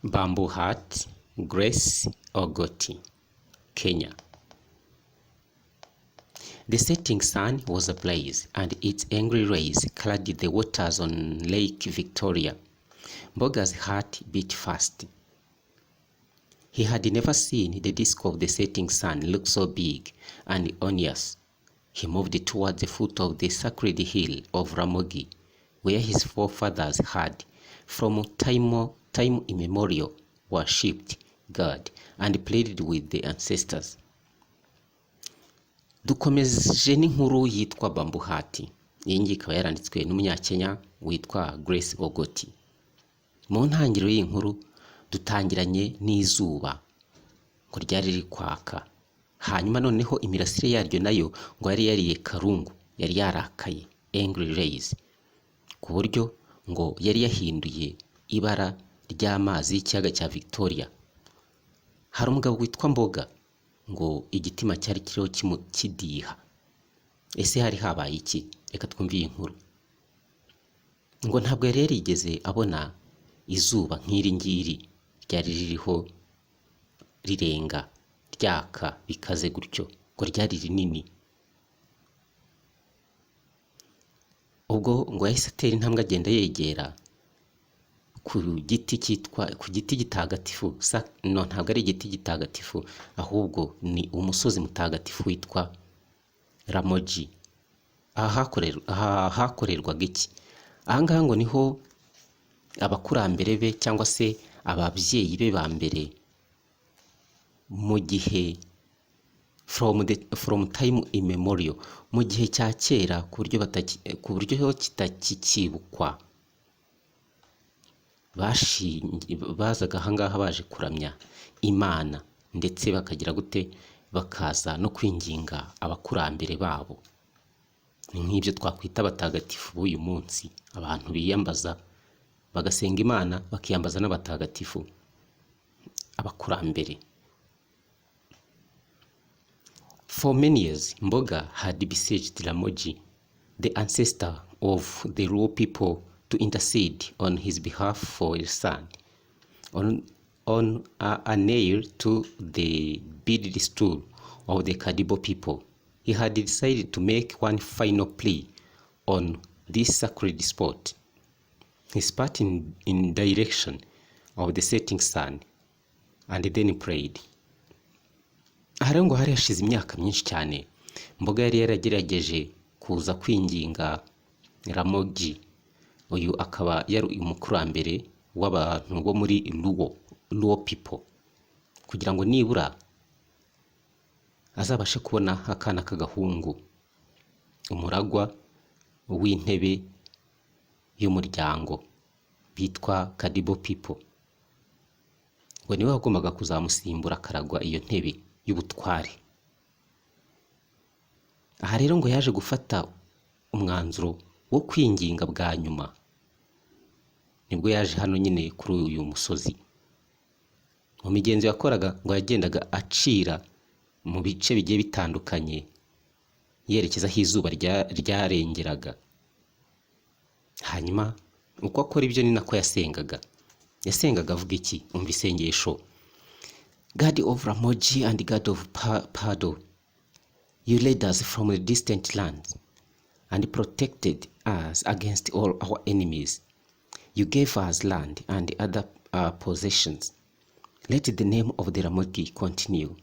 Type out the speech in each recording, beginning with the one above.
Bamboo Hut, Grace Ogoti, Kenya. The setting sun was ablaze, and its angry rays flooded the waters on Lake Victoria. Mboga's heart beat fast. He had never seen the disk of the setting sun look so big and ominous. He moved towards the foot of the sacred hill of Ramogi, where his forefathers had, from time immemorial, worshipped God and pleaded with the ancestors. Dukomeje n'inkuru yitwa Bamboo Hut. Iyi ngiyi ikaba yaranditswe n'umunyakenya witwa Grace Ogoti. Mu ntangiriro y'inkuru dutangiranye n'izuba ngo ryari riri kwaka, hanyuma noneho imirasire yaryo nayo ngo yari yariye karungu, yari yarakaye, angry rays, ku buryo ngo yari yahinduye ibara ry'amazi y'ikiyaga cya Victoria. Hari umugabo witwa Mboga ngo igitima cyari kiriho kidiha. Ese hari habaye iki? Reka twumve iyi nkuru. Ngo ntabwo yari yarigeze abona izuba nk'iri ngiri ryari ririho rirenga ryaka bikaze gutyo, ngo ryari rinini. Ubwo ngo yahise atera intambwe agenda yegera ku giti gitagatifu. No, ntabwo ari igiti gitagatifu, ahubwo ni umusozi mutagatifu witwa Ramogi. Aha hakorerwaga iki? Aha ngaha ngo niho abakurambere be cyangwa se ababyeyi be ba mbere mu gihe from time immemorial, mu gihe cya kera, ku buryo kitakikibukwa, bazaga aha ngaha baje kuramya Imana, ndetse bakagira gute, bakaza no kwinginga abakurambere babo. Ni nk'ibyo twakwita abatagatifu b'uyu munsi, abantu biyambaza bagasenga Imana, bakiyambaza n'abatagatifu, abakurambere. For many years, Mboga had besieged Ramogi, the ancestor of the Luo people, to intercede on his behalf for his son. On a nail to the beaded stool of the Kadibo people, he had decided to make one final plea on this sacred spot. He spat in direction of the setting sun and then prayed. Aha ngo hari hashize imyaka myinshi cyane, Mboga yari yaragerageje kuza kwinginga Ramogi. Uyu akaba yari umukurambere w'abantu bo muri Luo people, kugira ngo nibura azabashe kubona akana k'agahungu, umuragwa w'intebe y'umuryango bitwa Kadibo people. Ngo niwe wagombaga kuzamusimbura akaragwa iyo ntebe y'ubutware. Aha rero ngo yaje gufata umwanzuro wo kwinginga bwa nyuma. Nibwo yaje hano nyine kuri uyu musozi. Mu migenzo yakoraga ngo yagendaga acira mu bice bigiye bitandukanye yerekeza aho izuba ryarengeraga. Hanyuma uko akora ibyo ni nako yasengaga avuga iki? Umva isengesho. God of Ramogi and God of Pado, you led us from the distant lands and protected us against all our enemies. You gave us land and other possessions. Let the name of the Ramogi continue.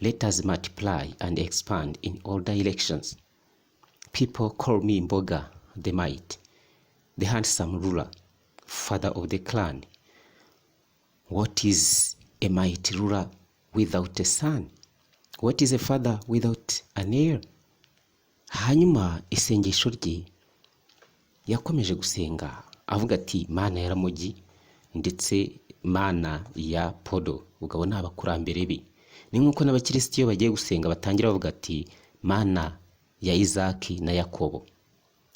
Let us multiply and expand in all directions. People call me Mboga the Might, the handsome ruler, father of the clan. What is a mighty ruler without a son? What is a father without an heir? Hanyuma isengesho rye yakomeje gusenga avuga ati Mana ya Ramogi ndetse Mana ya Podo. Ugabo ni abakurambere be. Ni nk'uko n'abakristo bagiye gusenga batangira bavuga ati Mana ya Isaki na Yakobo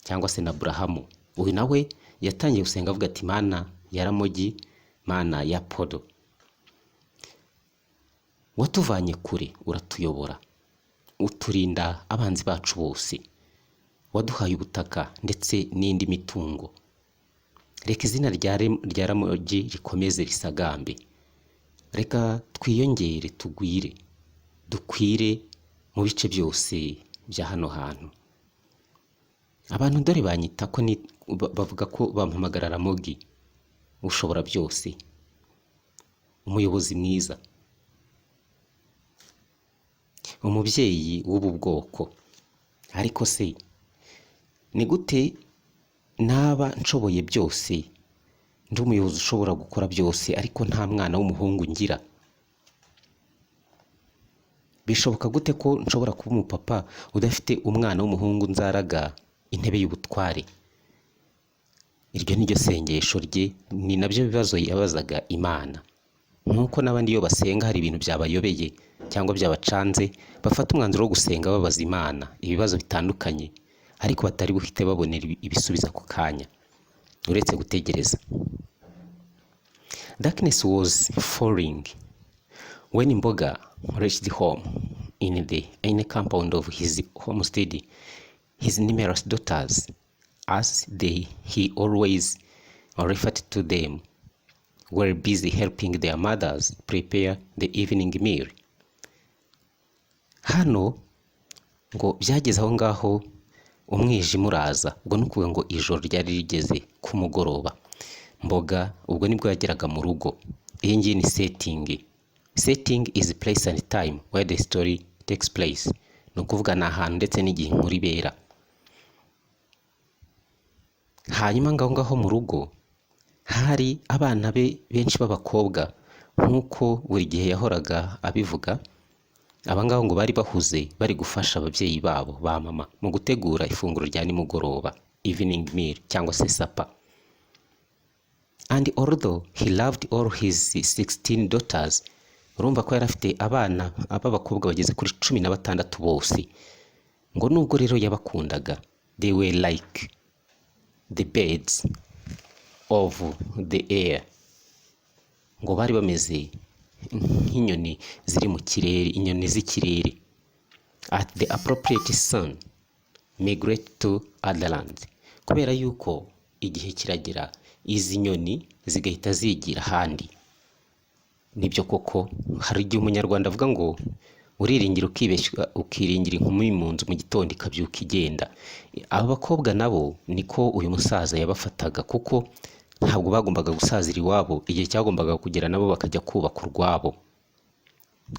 cyangwa se na Abrahamu. Uyu nawe yatangiye gusenga avuga ati Mana ya Ramogi, Mana ya Podo. Watuvanye kure uratuyobora, uturinda abanzi bacu bose, waduhaye ubutaka ndetse n'indi mitungo. reka izina rya Ramogi rikomeze risagambe, reka twiyongere tugwire dukwire mu bice byose bya hano hantu. Abantu dore banyita ko bavuga ko bampamagara Ramogi, ushobora byose, umuyobozi mwiza, umubyeyi w'ubu bwoko. Ariko se ni gute naba nshoboye byose, ndi umuyobozi ushobora gukora byose, ariko nta mwana w'umuhungu ngira? Bishoboka gute ko nshobora kuba umupapa udafite umwana w'umuhungu nzaraga intebe y'ubutware? Iryo ni ryo sengesho rye, ni nabyo bibazo yabazaga Imana. Nk'uko n'abandi iyo basenga hari ibintu byabayobeye cyangwa byabacanze, bafata umwanzuro wo gusenga babaza Imana ibibazo bitandukanye, ariko batari buhite babonera ibisubizo ako kanya, uretse gutegereza. Darkness was falling when Mbega reached home. In the inner compound of his homestead, his numerous daughters, as he always referred to them, were busy helping their mothers prepare the evening meal. Hano ngo byageze aho ngaho umwijima uraza, ubwo nukuvuga ngo ijoro ryari rigeze ku mugoroba. Mbega ubwo nibwo yageraga mu rugo. Iyi ngiyi ni setting. Setting is place and time where the story takes place. Ni ukuvuga ni ahantu ndetse n'igihe inkuru ibera. Hanyuma ngaho mu rugo hari abana be benshi b'abakobwa, nk'uko buri gihe yahoraga abivuga. Abangaho ngo bari bahuze bari gufasha ababyeyi babo ba mama mu gutegura ifunguro rya nimugoroba, evening meal cyangwa se supper. And although he loved all his 16 daughters, urumva ko yari afite abana b'abakobwa bageze kuri 16 bose, ngo nubwo rero yabakundaga, they were like the birds of the air, ngo bari bameze nk'inyoni ziri mu kirere, inyoni z'ikirere. At the appropriate season migrate to other lands, kubera yuko igihe kiragera izi nyoni zigahita zigira ahandi. Nibyo koko, hari igihe umunyarwanda avuga ngo uriringira ukibeshya ukiringira inkumi mu nzu, mu gitondo ikabyuka igenda. Aba bakobwa nabo niko uyu musaza yabafataga, kuko ntabwo bagombaga gusazira iwabo, igihe cyagombaga kugera nabo bakajya kubaka urwabo,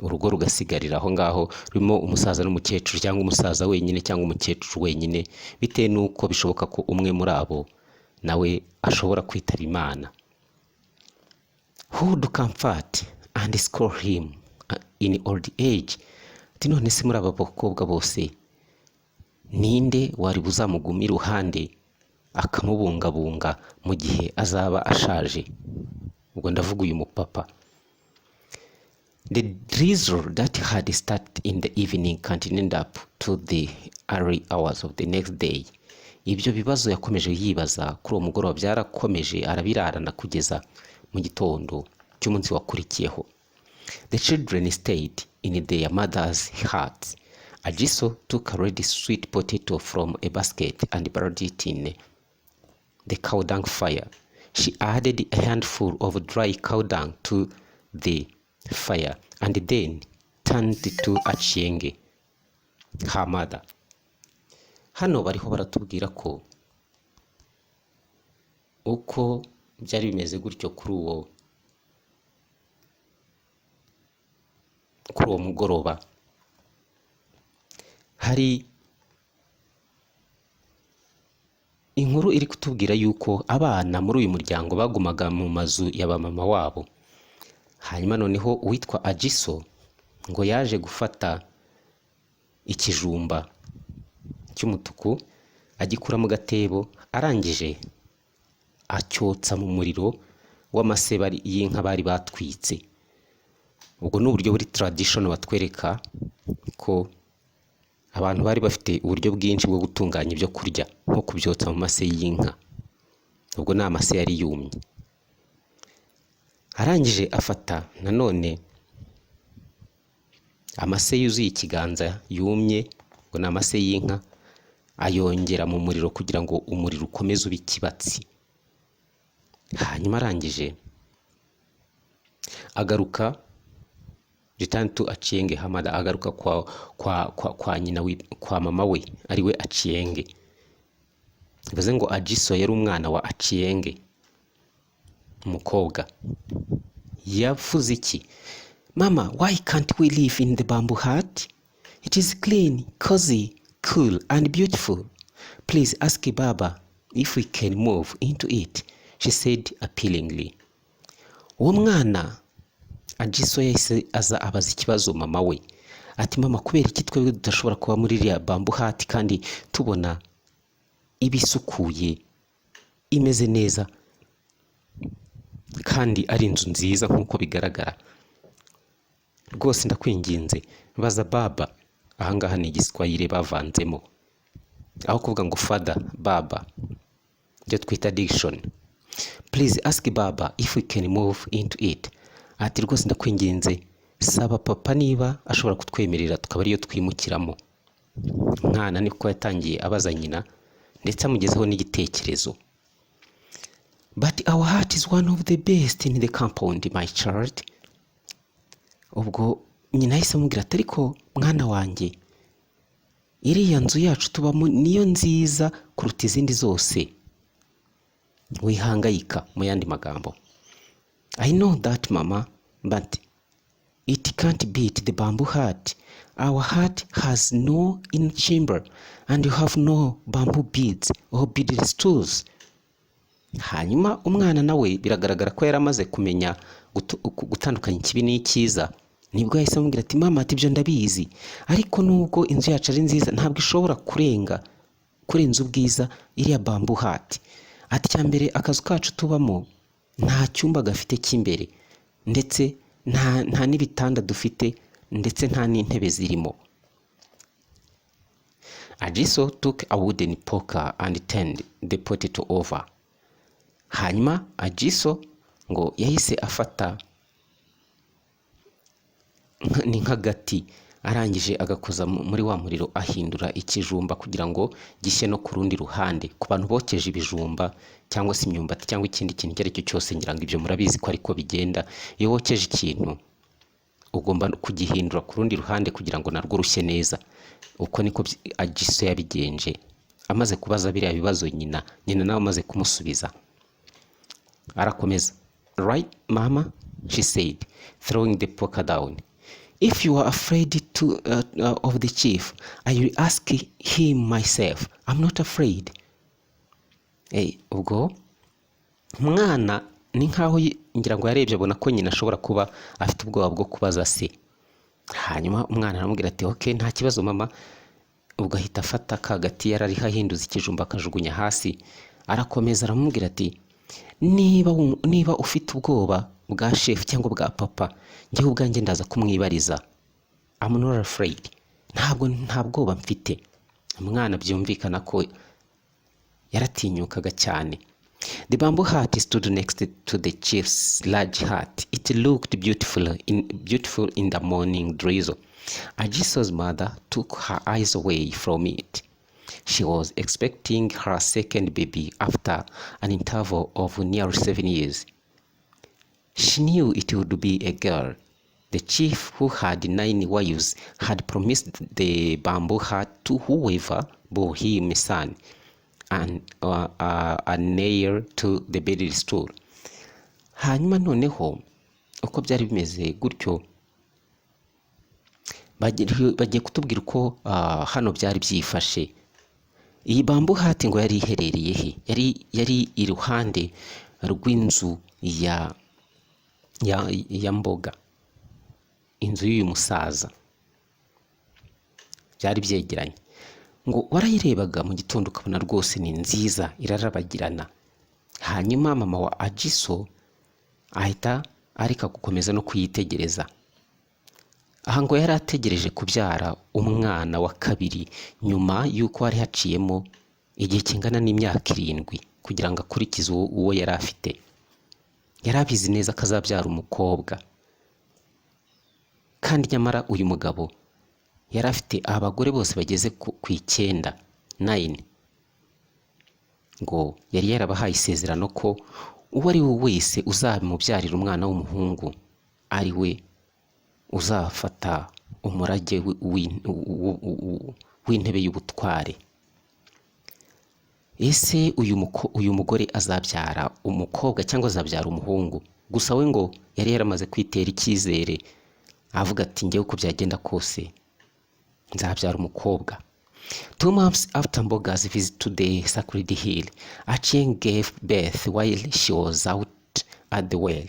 urugo rugasigarira aho ngaho rurimo umusaza n'umukecuru, cyangwa umusaza wenyine cyangwa umukecuru wenyine, bitewe n'uko bishoboka ko umwe muri abo nawe ashobora kwitaba Imana. Who would comfort and scold him in old age? Ati none se muri aba bakobwa bose ninde wari buzamuguma iruhande akamubungabunga mu gihe azaba ashaje? Ubwo ndavuga uyu mupapa. The drizzle that had started in the evening continued up to the early hours of the next day. Ibyo bibazo yakomeje yibaza kuri uwo mugoroba byarakomeje, arabirarana kugeza mu gitondo cy'umunsi wakurikiyeho. The children stayed in their mother's hearts. Ajiso took a red sweet potato from a basket and buried it in the cow dung fire. She added a handful of dry cow dung to the fire and then turned to Achienge, her mother. Hano bariho baratubwira ko uko byari bimeze gutyo kuri uwo mugoroba. Hari inkuru iri kutubwira yuko abana muri uyu muryango bagumaga mu mazu ya bamama wabo. Hanyuma noneho uwitwa Ajiso ngo yaje gufata ikijumba cy'umutuku agikura mu gatebo, arangije acyotsa mu muriro w'amaseba y'inka bari batwitse. Ubwo ni uburyo buri tradition batwereka ko abantu bari bafite uburyo bwinshi bwo gutunganya ibyo kurya, nko kubyotsa mu mase y'inka. Ubwo ni amase yari yumye. Arangije afata nanone amase yuzuye ikiganza yumye, ngo ni amase y'inka, ayongera mu muriro kugira ngo umuriro ukomeze ube ikibatsi. hanyuma arangije agaruka return to Achieng Hamada, agaruka kwa nyina kwa mama we ari we Achieng. Bivuze ngo Ajiso yari umwana wa Achieng, umukobwa. Yavuze iki? Mama, why can't we live in the bamboo hut? It is clean, cozy, cool and beautiful. Please ask Baba if we can move into it, she said appealingly. Uwo mwana Ajiso yahise aza abaza ikibazo mama we. Ati mama, kubera iki twebwe tudashobora kuba muri iriya bamboo hut kandi tubona ibisukuye, imeze neza kandi ari inzu nziza nk'uko bigaragara? Rwose ndakwinginze baza Baba. Ahangaha ni igiswahili bavanzemo, aho kuvuga ngo father, Baba, byo twita diction. Please ask Baba if we can move into it. Ati rwose ndakwinginze saba papa niba ashobora kutwemerera tukaba ariyo twimukiramo. Mwana niko yatangiye abaza nyina ndetse amugezeho n'igitekerezo. But our hut is one of the best in the compound, my child. Ubwo nyina yahise amubwira ati ariko mwana wanjye, iriya nzu yacu tubamo niyo nziza kuruta izindi zose. Wihangayika, mu yandi magambo. I know that mama, but it can't beat the bamboo hut. Our hut has no inner chamber and you have no bamboo beads or beaded stools. Hanyuma umwana nawe biragaragara ko yaramaze kumenya gutandukanya ikibi n'icyiza. Nibwo yahise amubwira ati mama, ati byo ndabizi, ariko nubwo inzu yacu ari nziza ntabwo ishobora kurenza ubwiza iriya bamboo hut. Ati cyambere akazu kacu tubamo nta cyumba gafite cy'imbere, ndetse nta n'ibitanda dufite, ndetse nta n'intebe zirimo. Ajiso took a wooden poker and turned the potato over. Hanyuma Ajiso ngo yahise afata ni nk'agati, arangije agakoza muri wa muriro ahindura ikijumba kugira ngo gishye no ku rundi ruhande. Ku bantu bokeje ibijumba cyangwa se imyumbati cyangwa ikindi kintu icyo ari cyo cyose, ngira ngo ibyo murabizi ko ariko bigenda. Iyo wokeje ikintu ugomba kugihindura ku rundi ruhande kugira ngo narwo rushye neza. Uko niko Ajiso yabigenje. Amaze kubaza biriya bibazo nyina nawe amaze kumusubiza, arakomeza. Right mama, she said, throwing the poker down. If you are afraid of the chief, I will ask him myself. I'm not afraid. Ubwo mwana ni nkaho ngira ngo yarebye abona ko nyina ashobora kuba afite ubwoba bwo kubaza se. Hanyuma umwana aramubwira ati okay, nta kibazo mama. Ubwo ahita afata kagati yarari hahinduza ikijumba akajugunya hasi. Arakomeza aramubwira ati niba ufite ubwoba bwa chef cyangwa bwa papa, njyewe ubwanjye ndaza kumwibariza. I'm not afraid. Nta bwoba mfite. Umwana byumvikana ko yaratinyukaga cyane. The bamboo hut stood next to the chief's large hut. It looked beautiful in the morning drizzle. Ajiso's mother took her eyes away from it. She was expecting her second baby after an interval of nearly 7 years. She knew it would be a girl. The chief, who had 9 wives, had promised the bamboo hut to whoever bore him a son, and a nail to the bedded stool. Hanyuma noneho uko byari bimeze gutyo, bagiye kutubwira uko hano byari byifashe. Iyi bamboo hut ngo yari iherereye he? Yari iruhande rw'inzu ya Mbega, inzu y'uyu musaza. Byari byegeranye. Ngo warayirebaga mu gitondo ukabona rwose ni nziza, irarabagirana. Hanyuma mama wa Ajiso ahita areka gukomeza no kuyitegereza. Aha ngo yari ategereje kubyara umwana wa kabiri nyuma y'uko hari haciyemo igihe kingana n'imyaka 7 kugira ngo akurikize uwo yari afite. Yari abizi neza ko azabyara umukobwa, kandi nyamara uyu mugabo yari afite abagore bose bageze ku 9. Ngo yari yarabahaye isezerano ko uwo ari we wese uzamubyarira umwana w'umuhungu ari we uzafata umurage w'intebe y'ubutware. Ese uyu mugore azabyara umukobwa cyangwa azabyara umuhungu? Gusa we ngo yari yaramaze kwitera icyizere avuga ati njyewe uko byagenda kose nzabyara umukobwa. 2 months after Mboga's visit to the sacred hill, Achieng gave birth while she was out at the well.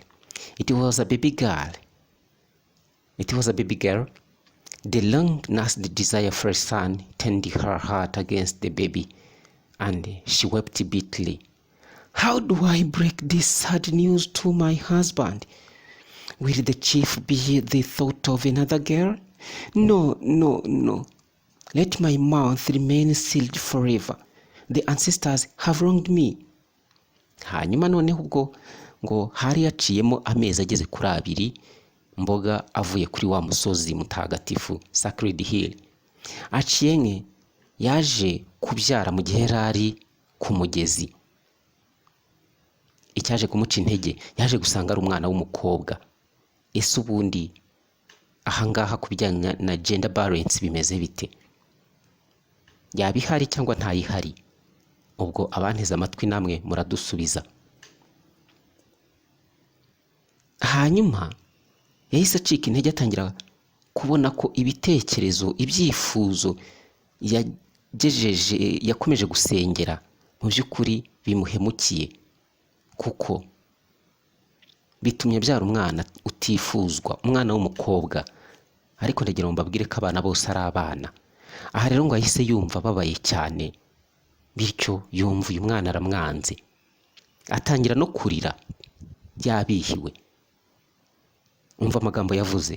It was a baby girl. The long-nursed desire for a son turned her heart against the baby, and she wept bitterly. How do I break this sad news to my husband? Will the chief be the thought of another girl? No. Let my mouth remain sealed forever. The ancestors have wronged me. Hanyuma noneho ubwo ngo hari yaciyemo amezi ageze kuri 2 Mboga avuye kuri wa musozi mutagatifu Sacred Hill. Achieng yaje kubyara mu gihe yari ku mugezi. Icyaje kumuca intege, yaje gusanga ari umwana w'umukobwa. Ese ubundi ahangaha kubijyanye na gender balance bimeze bite? Yabihari cyangwa ntayihari? Ubwo abanteze amatwi namwe muradusubiza. Hanyuma yahise acika intege, atangira kubona ko ibitekerezo, ibyifuzo yakomeje gusengera mu by'ukuri bimuhemukiye, kuko bitumye byara umwana utifuzwa, umwana w'umukobwa. Ariko ndagira ngo mbabwire ko abana bose ari abana. Aha rero ngo ahise yumva babaye cyane, bityo yumva uyu mwana aramwanze, atangira no kurira yabihiwe. Umva amagambo yavuze.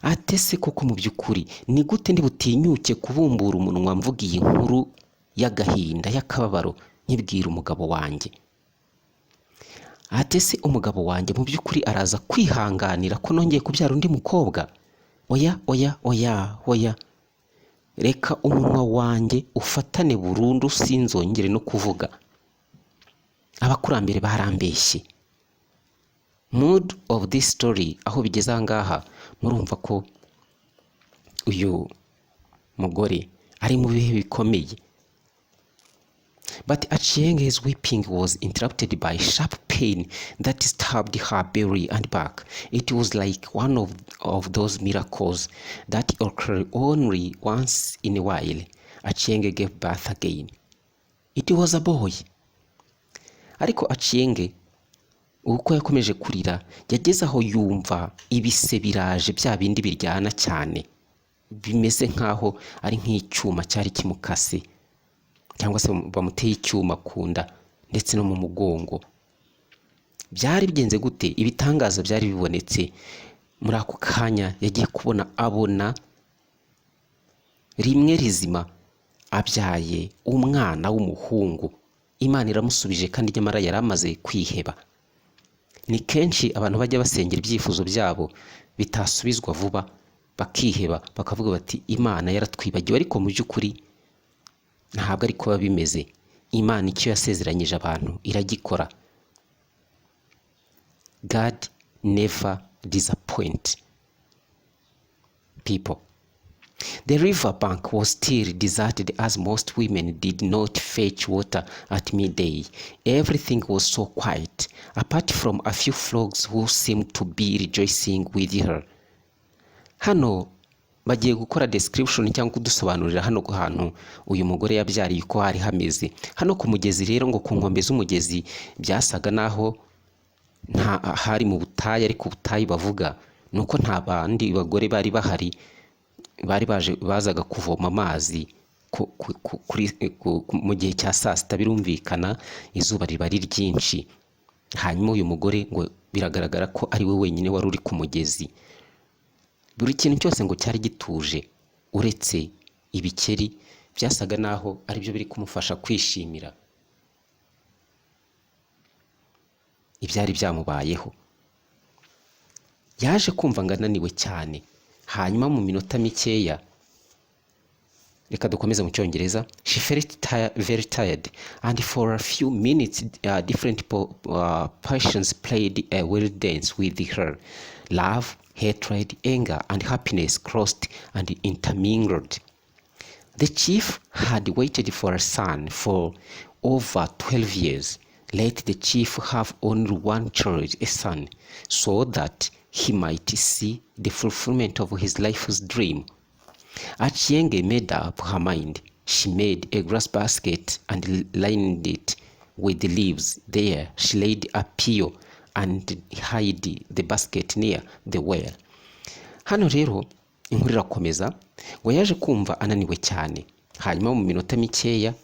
Atese koko mu by'ukuri ni gute ndi butinyuke kubumbura umunwa mvuga iyi nkuru y'agahinda, y'akababaro, nyibwira umugabo wanjye? Atese umugabo wanjye mu by'ukuri araza kwihanganira ko nongeye kubyara undi mukobwa? Oya. Reka umunwa wanjye ufatane burundu, sinzongere no kuvuga. Abakurambere barambeshye. Mood of this story aho bigeze ahangaha, murumva ko uyu mugore ari mu bihe bikomeye. But Achieng's weeping was interrupted by sharp pain that stabbed her belly and back. It was like one of those miracles that occur only once in a while. Achieng gave birth again. It was a boy. Ariko Achieng uko yakomeje kurira, yageze aho yumva ibise biraje, bya bindi biryana cyane, bimeze nkaho ari nk'icyuma cyari kimukase, cyangwa se bamuteye icyuma kunda ndetse no mu mugongo. Byari bigenze gute? Ibitangaza byari bibonetse muri ako kanya. Yagiye abona rimwe rizima abyaye umwana w'umuhungu. Imana iramusubije, kandi nyamara yari amaze kwiheba. Ni kenshi abantu bajya basengera ibyifuzo byabo bitasubizwa vuba, bakiheba, bakavuga bati Imana yaratwibagiwe. Ariko mu by'ukuri ntabwo ariko biba bimeze. Imana icyo yasezeranyije abantu iragikora. God never disappoint people. The river bank was still deserted, as most women did not fetch water at midday. Everything was so quiet, apart from a few frogs who seemed to be rejoicing with her. Hano bagiye gukora description cyangwa kudusobanurira hano hantu uyu mugore yabyariye uko hari hameze. Hano ku mugezi rero, ngo ku nkombe z'umugezi byasaga naho nta hari mu butayu, ariko ubutayu bavuga nuko nta bandi bagore bari bahari, bari bazaga kuvoma amazi mu gihe cya saa sita. Birumvikana izuba riba ari ryinshi. Hanyuma uyu mugore ngo biragaragara ko ari we wenyine wari uri ku mugezi. Buri kintu cyose ngo cyari gituje, uretse ibikeri byasaga naho ari byo biri kumufasha kwishimira ibyari byamubayeho. Yaje kumva ngo ananiwe cyane. Hanyuma mu minota mikeya reka dukomeze mu cyongereza. She felt very tired, and for a few minutes different passions played a wild dance with her. Love, hatred, anger, and happiness crossed and intermingled. The chief had waited for a son for over 12 years. Let the chief have only one child, a son, so that he might see the fulfillment of his life's dream. Achieng made up her mind. She made a grass basket and lined it with leaves. There she laid a pio and hid the basket near the well. Hano rero inkuru irakomeza ngo yaje kumva ananiwe cyane, hanyuma mu minota mikeya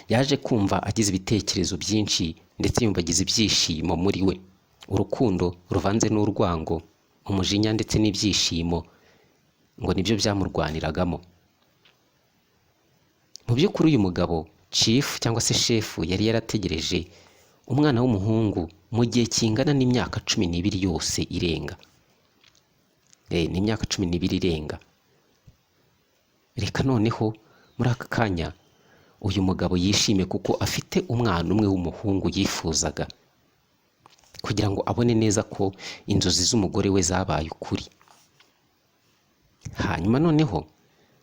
yaje kumva agize ibitekerezo byinshi ndetse yumva agize ibyishimo muri we, urukundo ruvanze n'urwango, umujinya ndetse n'ibyishimo ngo nibyo byamurwaniragamo. Mu by'ukuri uyu mugabo chief cyangwa se chef yari yarategereje umwana w'umuhungu mu gihe kingana n'imyaka 12 yose irenga. Ni imyaka 12 irenga. Reka noneho muri aka kanya uyu mugabo yishime kuko afite umwana umwe w'umuhungu yifuzaga, kugira ngo abone neza ko inzozi z'umugore we zabaye ukuri. Hanyuma noneho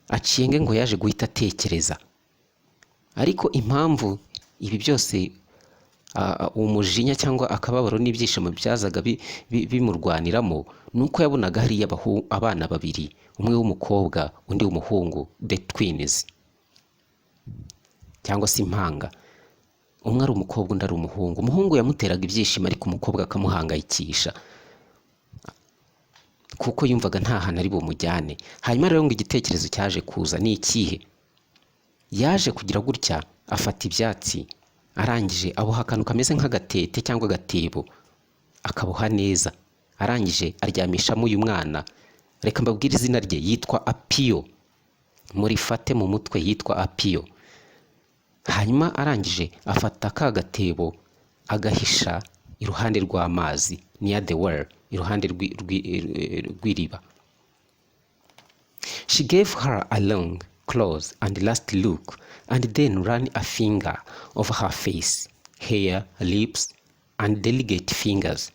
Achieng ngo yaje guhita atekereza, ariko impamvu ibi byose umujinya cyangwa akababaro n'ibyishimo byazaga bimurwaniramo nuko yabonaga hari abana babiri, umwe w'umukobwa undi w'umuhungu, the twins cyangwa se impanga. Umwe ari umukobwa undi ari umuhungu. Umuhungu yamuteraga ibyishimo ariko umukobwa akamuhangayikisha kuko yumvaga nta hantu ari bumujyane. Hanyuma rero ngo igitekerezo cyaje kuza ni ikihe? Yaje kugira gutya, afata ibyatsi, arangije aboha akantu kameze nk'agatete cyangwa agatebo, akaboha neza, arangije aryamishamo uyu mwana. Reka mbabwire izina rye, yitwa Apio. Murifate mu mutwe, yitwa Apio. Hanyuma arangije afata ka gatebo agahisha iruhande rw'amazi, near the well, iruhande rw'iriba. She gave her a long, close and last look, and then ran a finger over her face, hair, lips, and delicate fingers.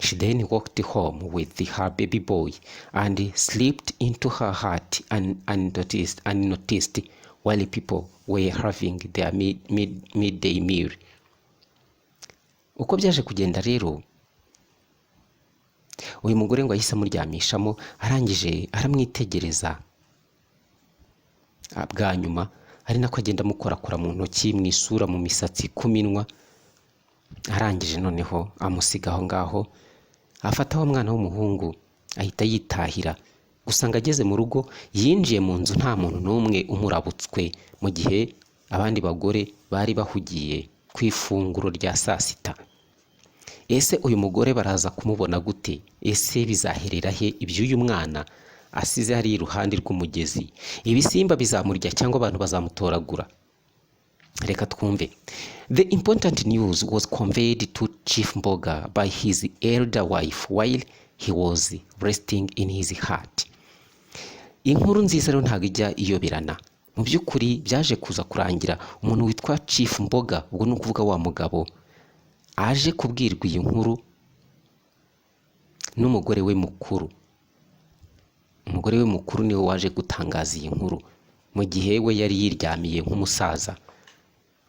She then walked home with her baby boy and slipped into her hut unnoticed while people were having their midday meal. Uko byaje kugenda rero, uyu mugore ngo ahise amuryamishamo, arangije aramwitegereza bwa nyuma, ari nako agenda amukorakora mu ntoki, mu isura, mu misatsi, ku minwa. Arangije noneho amusiga aho ngaho, afata wa mwana w'umuhungu ahita yitahira. Gusanga ageze mu rugo, yinjiye mu nzu nta muntu n'umwe umurabutswe, mu gihe abandi bagore bari bahugiye ku ifunguro rya saa sita. Ese uyu mugore baraza kumubona gute? Ese bizaherera he iby'uyu mwana asize hari iruhande rw'umugezi? Ibisimba bizamurya cyangwa abantu bazamutoragura? Reka twumve. The important news was conveyed to Chief Mbega by his elder wife while he was resting in his hut. Inkuru nziza rero ntago ijya iyoberana. Mu by'ukuri byaje kuza kurangira umuntu witwa Chief Mbega, ubwo ni ukuvuga wa mugabo, aje kubwirwa iyi nkuru n'umugore we mukuru. Umugore we mukuru niwe waje gutangaza iyi nkuru, mu gihe we yari yiryamiye nk'umusaza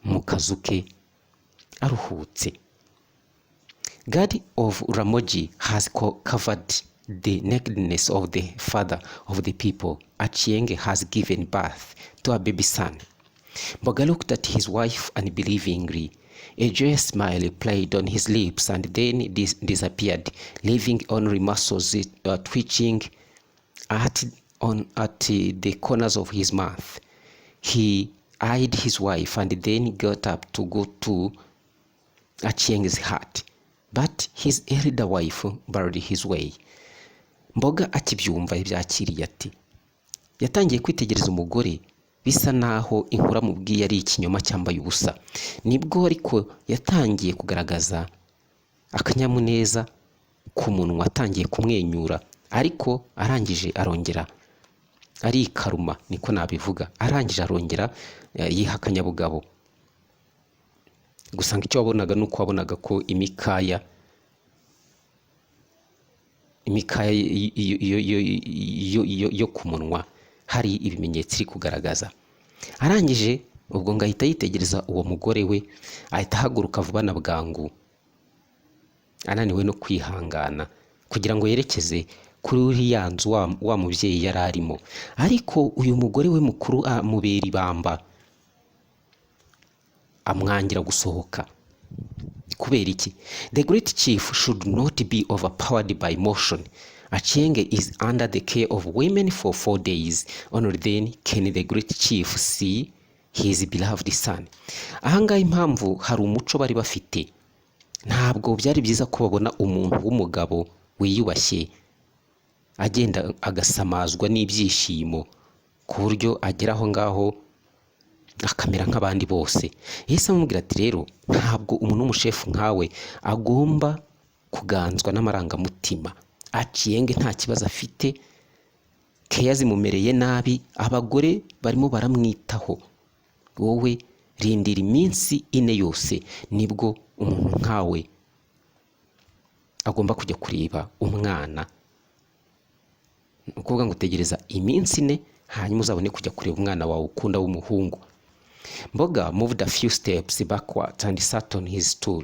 mu kazu ke aruhutse. God of Ramogi has covered the nakedness of the father of the people. Achieng has given birth to a baby son. Mbega looked at his wife unbelievingly. A joyous smile played on his lips and then disappeared, leaving only muscles twitching at the corners of his mouth. He eyed his wife and then got up to go to Achieng's hut, but his elder wife barred his way. Mbega akibyumva ibyakiriye ati, yatangiye kwitegereza umugore bisa naho inkuru amubwiye ari ikinyoma cyambaye ubusa. Nibwo ariko yatangiye kugaragaza akanyamuneza ku munwa, atangiye kumwenyura, ariko arangije arongera arikaruma niko nabivuga, arangije arongera yiha akanyabugabo. Gusa icyo wabonaga nuko wabonaga ko imikaya yo ku munwa hari ibimenyetso iri kugaragaza. Arangije ubwo ngahita yitegereza uwo mugore we, ahita ahaguruka vuba na bwangu, ananiwe no kwihangana kugira ngo yerekeze kuri uriya nzu wa mubyeyi yari arimo. Ariko uyu mugore we mukuru amubera ibamba, amwangira gusohoka. Kubera iki? The great chief should not be overpowered by emotion. Achieng is under the care of women for 4 days. Only then can the great chief see his beloved son. Ahangaha impamvu hari umuco bari bafite. Ntabwo byari byiza ko babona umuntu w'umugabo wiyubashye agenda agasamazwa n'ibyishimo ku buryo agera aho ngaho akamera nk'abandi bose. Yesu amubwira ati rero ntabwo umuntu w'umushefu nkawe agomba kuganzwa n'amarangamutima. Achieng nta kibazo afite, keya zimumereye nabi, abagore barimo baramwitaho. Wowe rindira iminsi 4 yose, nibwo umuntu nkawe agomba kujya kureba umwana. Ukuvuga ngo tegereza iminsi 4 hanyuma uzabone kujya kureba umwana wawe ukunda w'umuhungu. Mbega moved a few steps backwards and sat on his stool.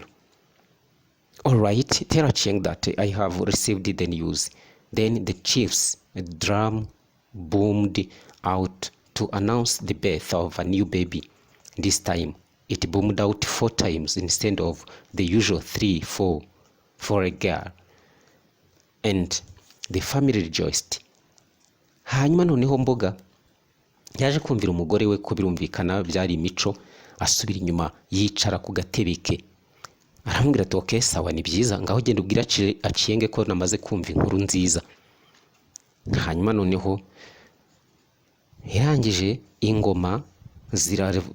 All right, tell Achieng that I have received the news. Then the chief's drum boomed out to announce the birth of a new baby. This time, it boomed out 4 times instead of the usual 3, 4 for a girl. And the family rejoiced. Hanyuma noneho Mboga yaje kumvira umugore we ko birumvikana byari imico, asubira inyuma yicara ku gatebe ke. Aramubwira ati okay, sawa, ni byiza, ngaho genda ubwira Achieng ko namaze kumva inkuru nziza. Hanyuma noneho irangije ingoma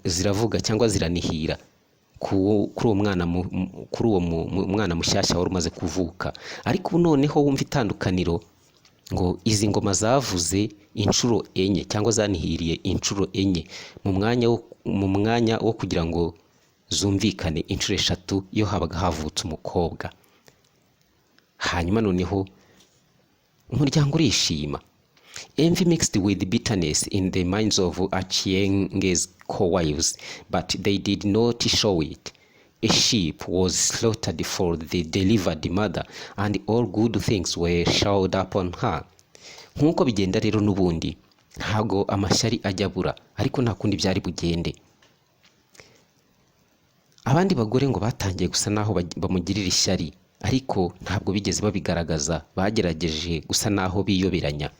ziravuga cyangwa ziranihira kuri uwo mwana mushyashya wari umaze kuvuka. Ariko noneho wumva itandukaniro, ngo izi ngoma zavuze inshuro 4 cyangwa zanihiriye inshuro 4 mu mwanya wo kugira ngo zumvikane inshuro 3 iyo habaga havutse umukobwa. Hanyuma noneho umuryango urishima. Envy mixed with bitterness in the minds of Achieng's co-wives, but they did not show it. A sheep was slaughtered for the delivered mother, and all good things were showered upon her. Nkuko bigenda rero n'ubundi ntago amashyari ajya bura, ariko nta kundi byari bugende. Abandi bagore ngo batangiye gusa naho bamugirira ishyari, ariko ntabwo bigeze babigaragaza, bagerageje gusa naho biyoberanya.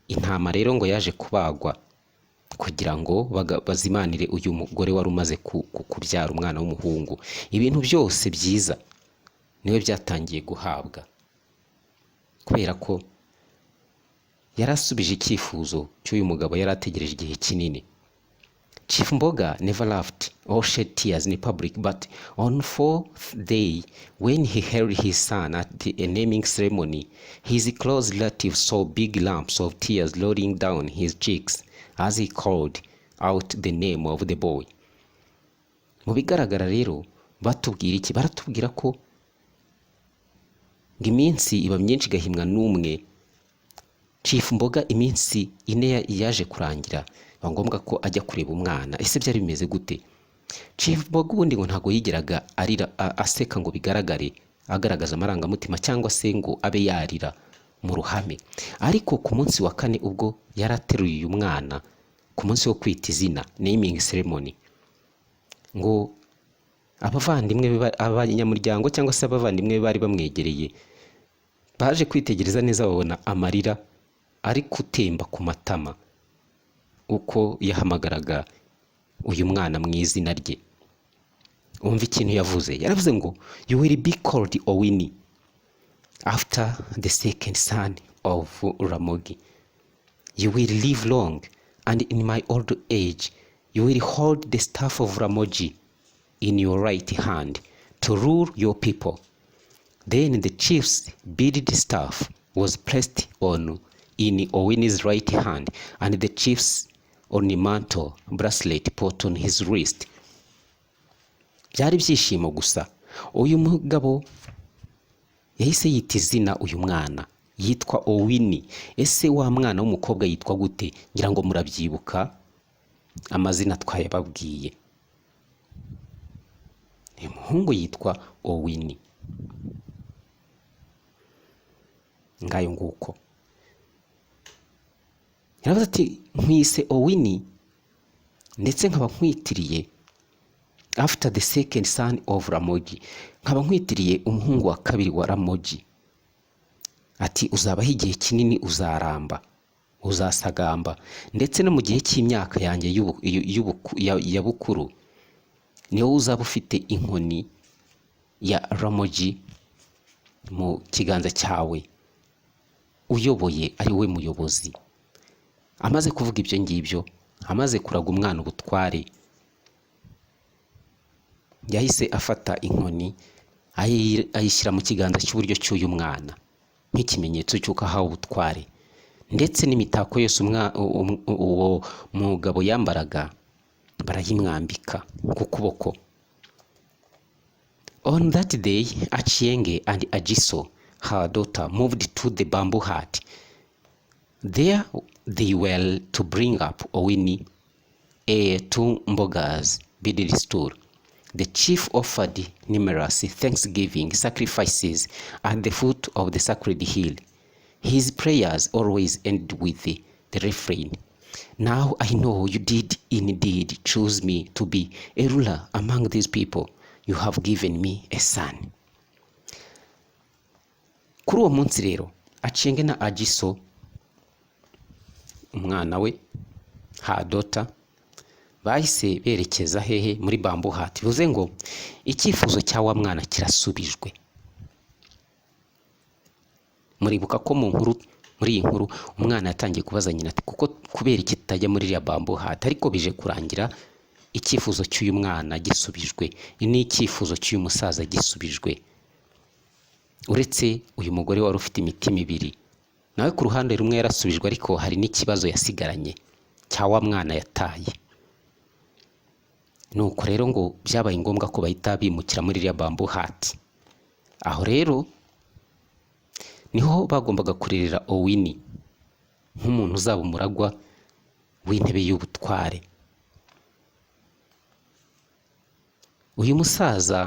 Intama rero ngo yaje kubagwa kugira ngo bazimanire uyu mugore wari umaze kubyara umwana w'umuhungu. Ibintu byose byiza niwe byatangiye guhabwa, kubera ko yarasubije icyifuzo cy'uyu mugabo yari ategereje igihe kinini. Chief Mbega never laughed or shed tears in public, but on 4th day, when he held his son at the naming ceremony, his close relatives saw big lumps of tears rolling down his cheeks as he called out the name of the boy. Mu bigaragara rero batubwira iki? Baratubwira ko iminsi iba myinshi gahimwa n'umwe. Chief Mbega iminsi 4 yaje kurangira, ngombwa ko ajya kureba umwana. Ese byari bimeze gute? Chief Mbega ubundi ngo ntago yigeraga arira aseka ngo bigaragare agaragaza amarangamutima cyangwa se ngo abe yarira mu ruhame. Ariko ku munsi wa 4 ubwo yarateruye uyu mwana, ku munsi wo kwita izina, naming ceremony, ngo abavandimwe abanyamuryango cyangwa se abavandimwe bari bamwegereye baje kwitegereza neza, babona amarira ari kutemba ku matama uko yahamagaraga uyu mwana mu izina rye. Umva ikintu yavuze. Yaravuze ngo you will be called Owini after the second son of Ramogi. You will live long, and in my old age you will hold the staff of Ramogi in your right hand to rule your people. Then the chief's beaded staff was placed on in Owini's right hand, and the chief's ornamental bracelet put on his wrist. Byari byishimo gusa. Uyu mugabo yahise yita izina uyu mwana, yitwa Owini. Ese wa mwana w'umukobwa yitwa gute? Ngira ngo murabyibuka amazina twayababwiye. Umuhungu yitwa Owini. Ngayo nguko. Yaravuze ati nkwise Owini ndetse nkaba nkwitiriye after the second son of Ramogi, nkaba nkwitiriye umuhungu wa kabiri wa Ramogi. Ati uzabaho igihe kinini, uzaramba, uzasagamba, ndetse no mu gihe cy'imyaka yanjye ya bukuru niwo uzaba ufite inkoni ya Ramogi mu kiganza cyawe, uyoboye ari we muyobozi. Amaze kuvuga ibyo ngibyo, amaze kuraga umwana ubutware, yahise afata inkoni ayishyira mu kiganza cy'uburyo cy'uyu mwana nk'ikimenyetso cy'uko ahawe ubutware, ndetse n'imitako yose uwo mugabo yambaraga barayimwambika ku kuboko. On that day, Achienge and Ajiso, her daughter, moved to the bamboo hut. There they were to bring up Owini, heir to Mboga's burial stool. The chief offered numerous thanksgiving sacrifices at the foot of the sacred hill. His prayers always ended with the refrain, "Now I know you did indeed choose me to be a ruler among these people. You have given me a son." Kuri uwo munsi rero, Achienge na Ajiso, umwana we, ha daughter, bahise berekeza hehe? Muri bamboo hut. Bivuze ngo icyifuzo cya wa mwana kirasubijwe. Muribuka ko muri iyi nkuru umwana yatangiye kubaza nyina ati kuko kubera iki tutajya muri iriya bamboo hut, ariko bije kurangira icyifuzo cy'uyu mwana gisubijwe. Ni icyifuzo cy'uyu musaza gisubijwe. Uretse uyu mugore wari ufite imitima ibiri, nawe ku ruhande rumwe yarasubijwe, ariko hari n'ikibazo yasigaranye cya wa mwana yataye. Nuko rero ngo byabaye ngombwa ko bahita bimukira muri iriya bamboo hut. Aho rero niho bagombaga kurerera Owini nk'umuntu uzaba umuragwa w'intebe y'ubutware. Uyu musaza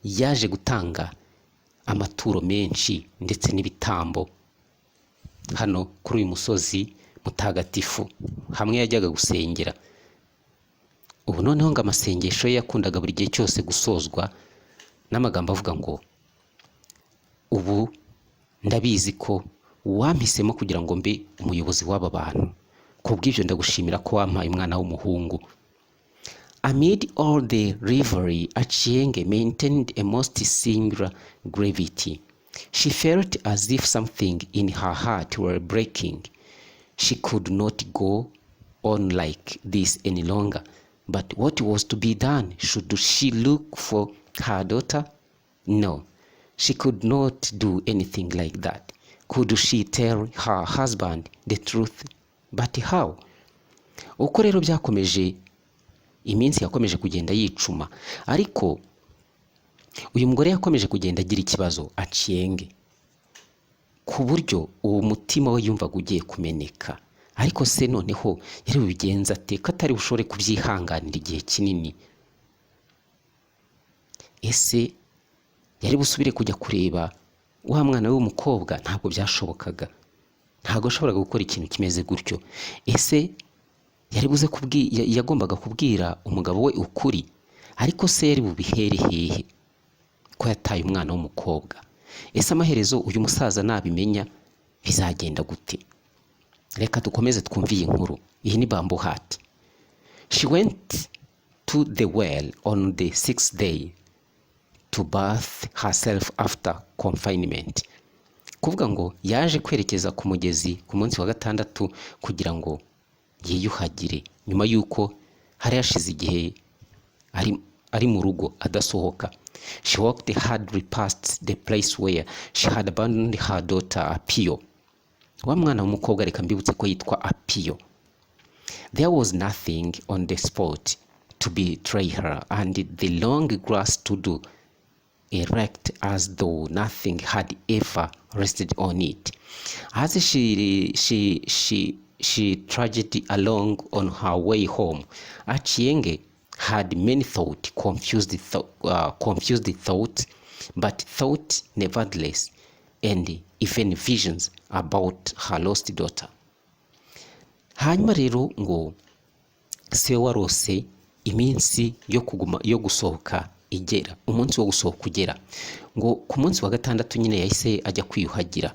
yaje gutanga amaturo menshi ndetse n'ibitambo hano kuri uyu musozi mutagatifu, hamwe yajyaga gusengera. Ubu noneho ngo amasengesho ye yakundaga buri gihe cyose gusozwa n'amagambo avuga ngo ubu ndabizi ko wampisemo kugira ngo mbe umuyobozi w'aba bantu, kubw'ibyo ndagushimira ko wampaye umwana w'umuhungu. Amid all the revelry, Achienge maintained a most singular gravity. She felt as if something in her heart were breaking. She could not go on like this any longer. But what was to be done? Should she look for her daughter? No, she could not do anything like that. Could she tell her husband the truth? But how? Uko rero byakomeje, iminsi yakomeje kugenda yicuma, ariko uyu mugore yakomeje kugenda agira ikibazo, Achienge, ku buryo uwo mutima we yumvaga ugiye kumeneka. Ariko se noneho yari bubigenza ate ko atari bushobore kubyihanganira igihe kinini? Ese yari busubire kujya kureba wa mwana we w'umukobwa? Ntabwo byashobokaga, ntabwo ashoboraga gukora ikintu kimeze gutyo. Ese yari buze yagombaga kubwira umugabo we ukuri, ariko se yari bubihere hehe ko yataye umwana w'umukobwa? Ese amaherezo uyu musaza nabimenya bizagenda gute? Reka dukomeze twumve iyi nkuru. Iyi ni bamboo hut. She went to the well on the 6th day to bath herself after confinement. Kuvuga ngo yaje kwerekeza ku mugezi ku munsi wa gatandatu kugira ngo yiyuhagire, nyuma yuko hari yashize igihe ari mu rugo adasohoka. She walked hardly past the place where she had abandoned her daughter Apio. wa mwana w'umukobwa reka mbibutse ko yitwa Apio. There was nothing on the spot to betray her, and the long grass stood erect as though nothing had ever rested on it. As she trudged along on her way home, Achieng had many confused thoughts, but thought nevertheless, and even visions about her lost daughter. Hanyuma rero ngo se warose iminsi yo gusohoka igera, umunsi wo gusohoka ugera, ngo ku munsi wa gatandatu nyine yahise ajya kwiyuhagira,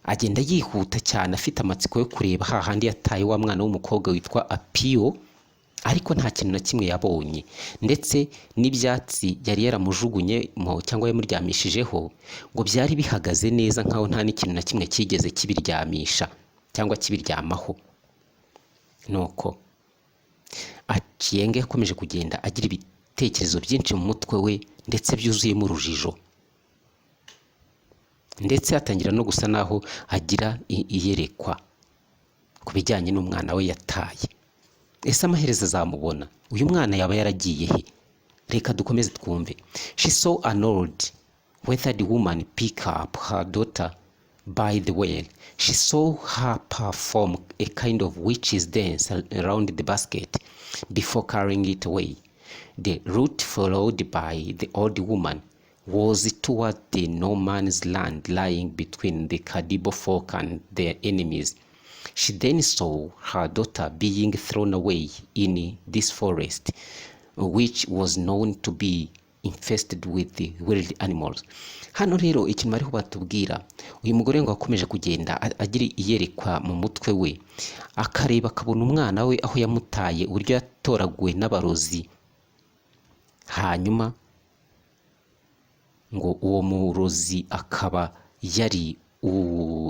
agenda yihuta cyane afite amatsiko yo kureba hahandi yataye wa mwana w'umukobwa witwa Apio, ariko nta kintu na kimwe yabonye, ndetse n'ibyatsi yari yaramujugunye cyangwa yamuryamishijeho ngo byari bihagaze neza nkaho nta n'ikintu na kimwe kigeze kibiryamisha cyangwa kibiryamaho. Nuko Achieng yakomeje kugenda agira ibitekerezo byinshi mu mutwe we, ndetse byuzuyemo urujijo, ndetse atangira no gusa naho agira iyerekwa ku bijyanye n'umwana we yataye. Ese amaherezo azamubona? Uyu mwana yaba yaragiye he? Reka dukomeze twumve. She saw an old weathered woman pick up her daughter by the well. She saw her perform a kind of witch's dance around the basket before carrying it away. The route followed by the old woman was toward the no man's land lying between the Kadibo folk and their enemies. She then saw her daughter being thrown away in this forest, which was known to be infested with the wild animals. Hano rero ikintu bariho batubwira, uyu mugore ngo akomeje kugenda agira iyerekwa mu mutwe we, akareba akabona umwana we aho yamutaye, uburyo yatoraguwe n'abarozi. Hanyuma ngo uwo murozi akaba yari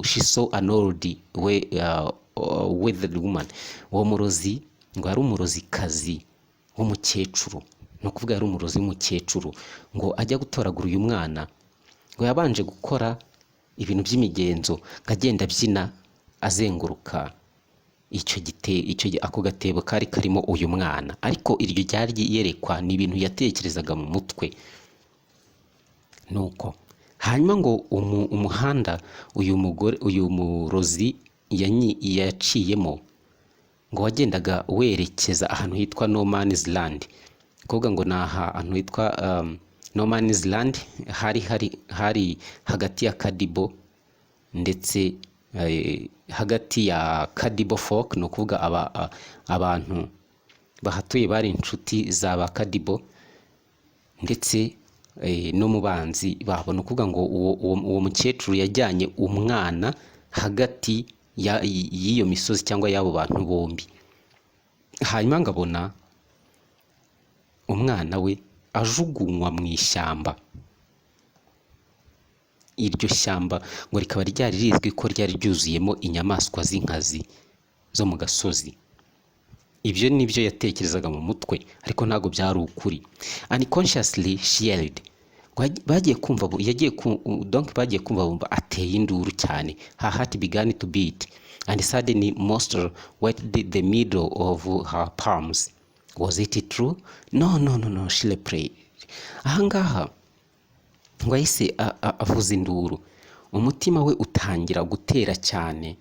she saw an old withered woman. Uwo murozi ngo ari umurozi kazi w'umukecuru, no kuvuga yari umurozi w'umukecuru, ngo ajya gutoragura uyu mwana, ngo yabanje gukora ibintu by'imigenzo, agenda abyina azenguruka ako gatebo kari karimo uyu mwana, ariko iryo ryari yerekwa ni ibintu yatekerezaga mu mutwe. Nuko hanyuma ngo umuhanda uyu murozi yaciyemo ngo wagendaga werekeza ahantu hitwa no man's land. Kuvuga ngo naha ahantu hitwa no man's land hari hagati ya Kadibo ndetse hagati ya Kadibo folk, no kuvuga abantu bahatuye bari inshuti z'aba Kadibo ndetse no mubanzi babo. No kuvuga ngo uwo mukecuru yajyanye umwana hagati y'iyo misozi cyangwa y'abo bantu bombi. Hanyuma ngabona umwana we ajugunywa mu ishyamba. Iryo shyamba ngo rikaba ryari rizwi ko ryari ryuzuyemo inyamaswa z'inkazi zo mu gasozi. Ibyo nibyo yatekerezaga mu mutwe, ariko ntago byari ukuri. Unconsciously she yelled. Bagiye kumva bumva ateye induru cyane. Her heart began to beat, and suddenly moisture wetted the middle of her palms. Was it true? No, she prayed. Ahangaha ngo yahise avuza induru, umutima we utangira gutera cyane.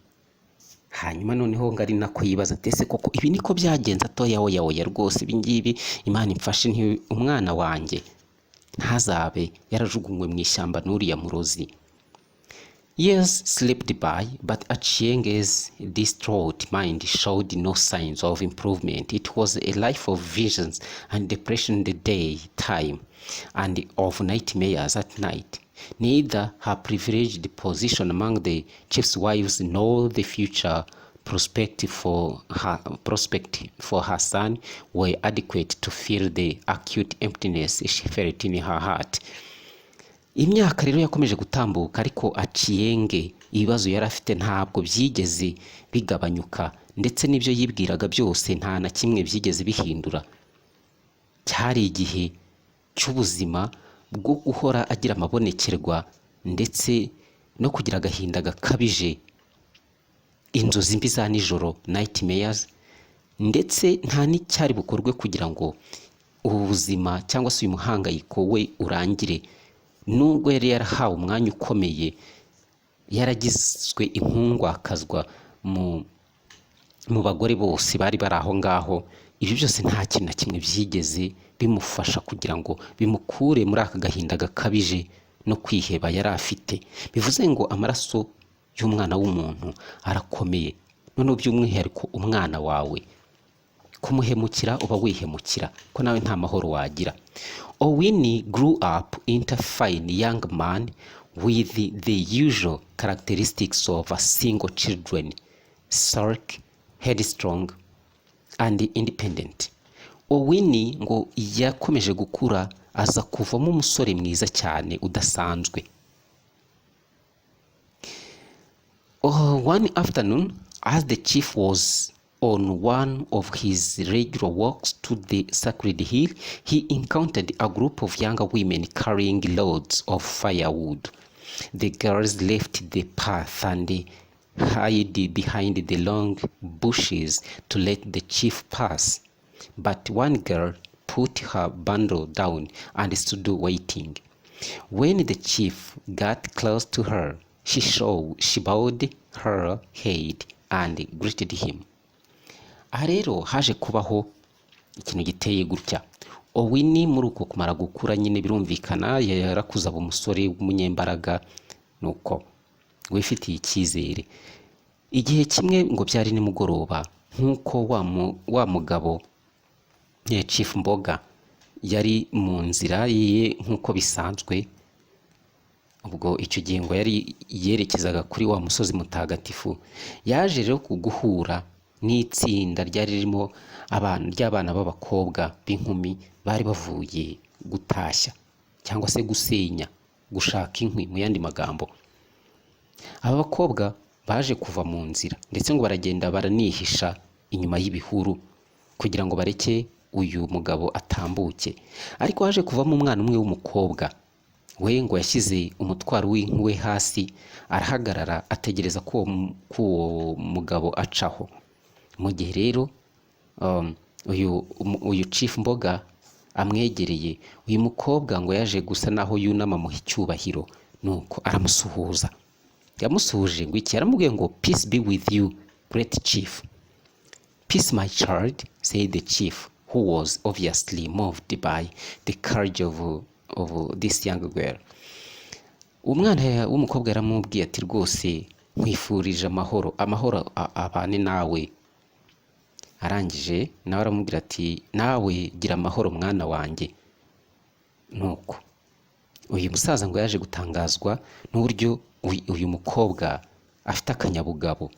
Hanyuma noneho ngari nako yibaza ati koko ibi niko byagenze atoya oya rwose ibingibi Imana imfashe umwana wanjye ntazabe yarajugunywe mu ishyamba n'uriya murozi. Years slipped by, but Achieng's distraught mind showed no signs of improvement. It was a life of visions and depression in the daytime, and of nightmares at night. Neither her privileged position among the chief's wives nor the future prospect for her son were adequate to fill the acute emptiness she felt in her heart. Imyaka rero yakomeje gutambuka, ariko Achieng ibibazo yari afite ntabwo byigeze bigabanyuka, ndetse n'ibyo yibwiraga byose nta na kimwe byigeze bihindura. Cyari igihe cy'ubuzima bwo guhora agira amabonekerwa ndetse no kugira agahinda gakabije inzozi mbi za nijoro nightmares, ndetse nta n'icyari bukorwe kugira ngo ubu buzima cyangwa se uyu muhangayiko we urangire. Nubwo yari yarahawe umwanya ukomeye, yaragizwe impungwakazwa mu bagore bose bari bari aho ngaho, ibyo byose nta kintu na kimwe byigeze bimufasha kugira ngo bimukure muri aka gahinda gakabije no kwiheba yari afite. Bivuze ngo amaraso y'umwana w'umuntu arakomeye, noneho by'umwihariko umwana wawe kumuhemukira uba wihemukira, ko nawe nta mahoro wagira. Owini grew up into a fine young man with the usual characteristics of a single children, sulk, headstrong and independent. Owini ngo yakomeje gukura aza kuvamo umusore mwiza cyane udasanzwe. One afternoon, as the chief was on one of his regular walks to the sacred hill, he encountered a group of younger women carrying loads of firewood. The girls left the path and hid behind the long bushes to let the chief pass. But one girl put her bundle down and stood waiting. When the chief got close to her, she bowed her head and greeted him. Aha rero haje kubaho ikintu giteye gutya. Owini muri uko kumara gukura nyine birumvikana yarakuza aba umusore w'umunyembaraga, nuko wifitiye icyizere. Igihe kimwe ngo byari nimugoroba, nk'uko wa mugabo Chief Mbega yari mu nzira ye nk'uko bisanzwe, ubwo icyo gihe ngo yari yerekezaga kuri wa musozi mutagatifu. Yaje rero guhura n'itsinda ryari ririmo ry'abana b'abakobwa b'inkumi bari bavuye gutashya cyangwa se gusenya, gushaka inkwi mu yandi magambo. Aba bakobwa baje kuva mu nzira ndetse ngo baragenda baranihisha inyuma y'ibihuru kugira ngo bareke uyu mugabo atambuke. Ariko haje kuvamo umwana umwe w'umukobwa, we ngo yashyize umutwaro w'inkwi we hasi, arahagarara ategereza ko uwo mugabo acaho. Mu gihe rero uyu Chief Mbega amwegereye, uyu mukobwa ngo yaje gusa naho yunama mu icyubahiro, nuko aramusuhuza. Yamusuhuje ngo iki? Yaramubwiye ngo peace be with you great chief. Peace my child, said the chief, who was obviously moved by the courage of this young girl. Umwana w'umukobwa yaramubwiye ati rwose nkwifurije amahoro abane nawe. Arangije nawe aramubwira ati nawe gira amahoro mwana wanjye. Nuko uyu musaza ngo yaje gutangazwa n'uburyo uyu mukobwa afite akanyabugabo.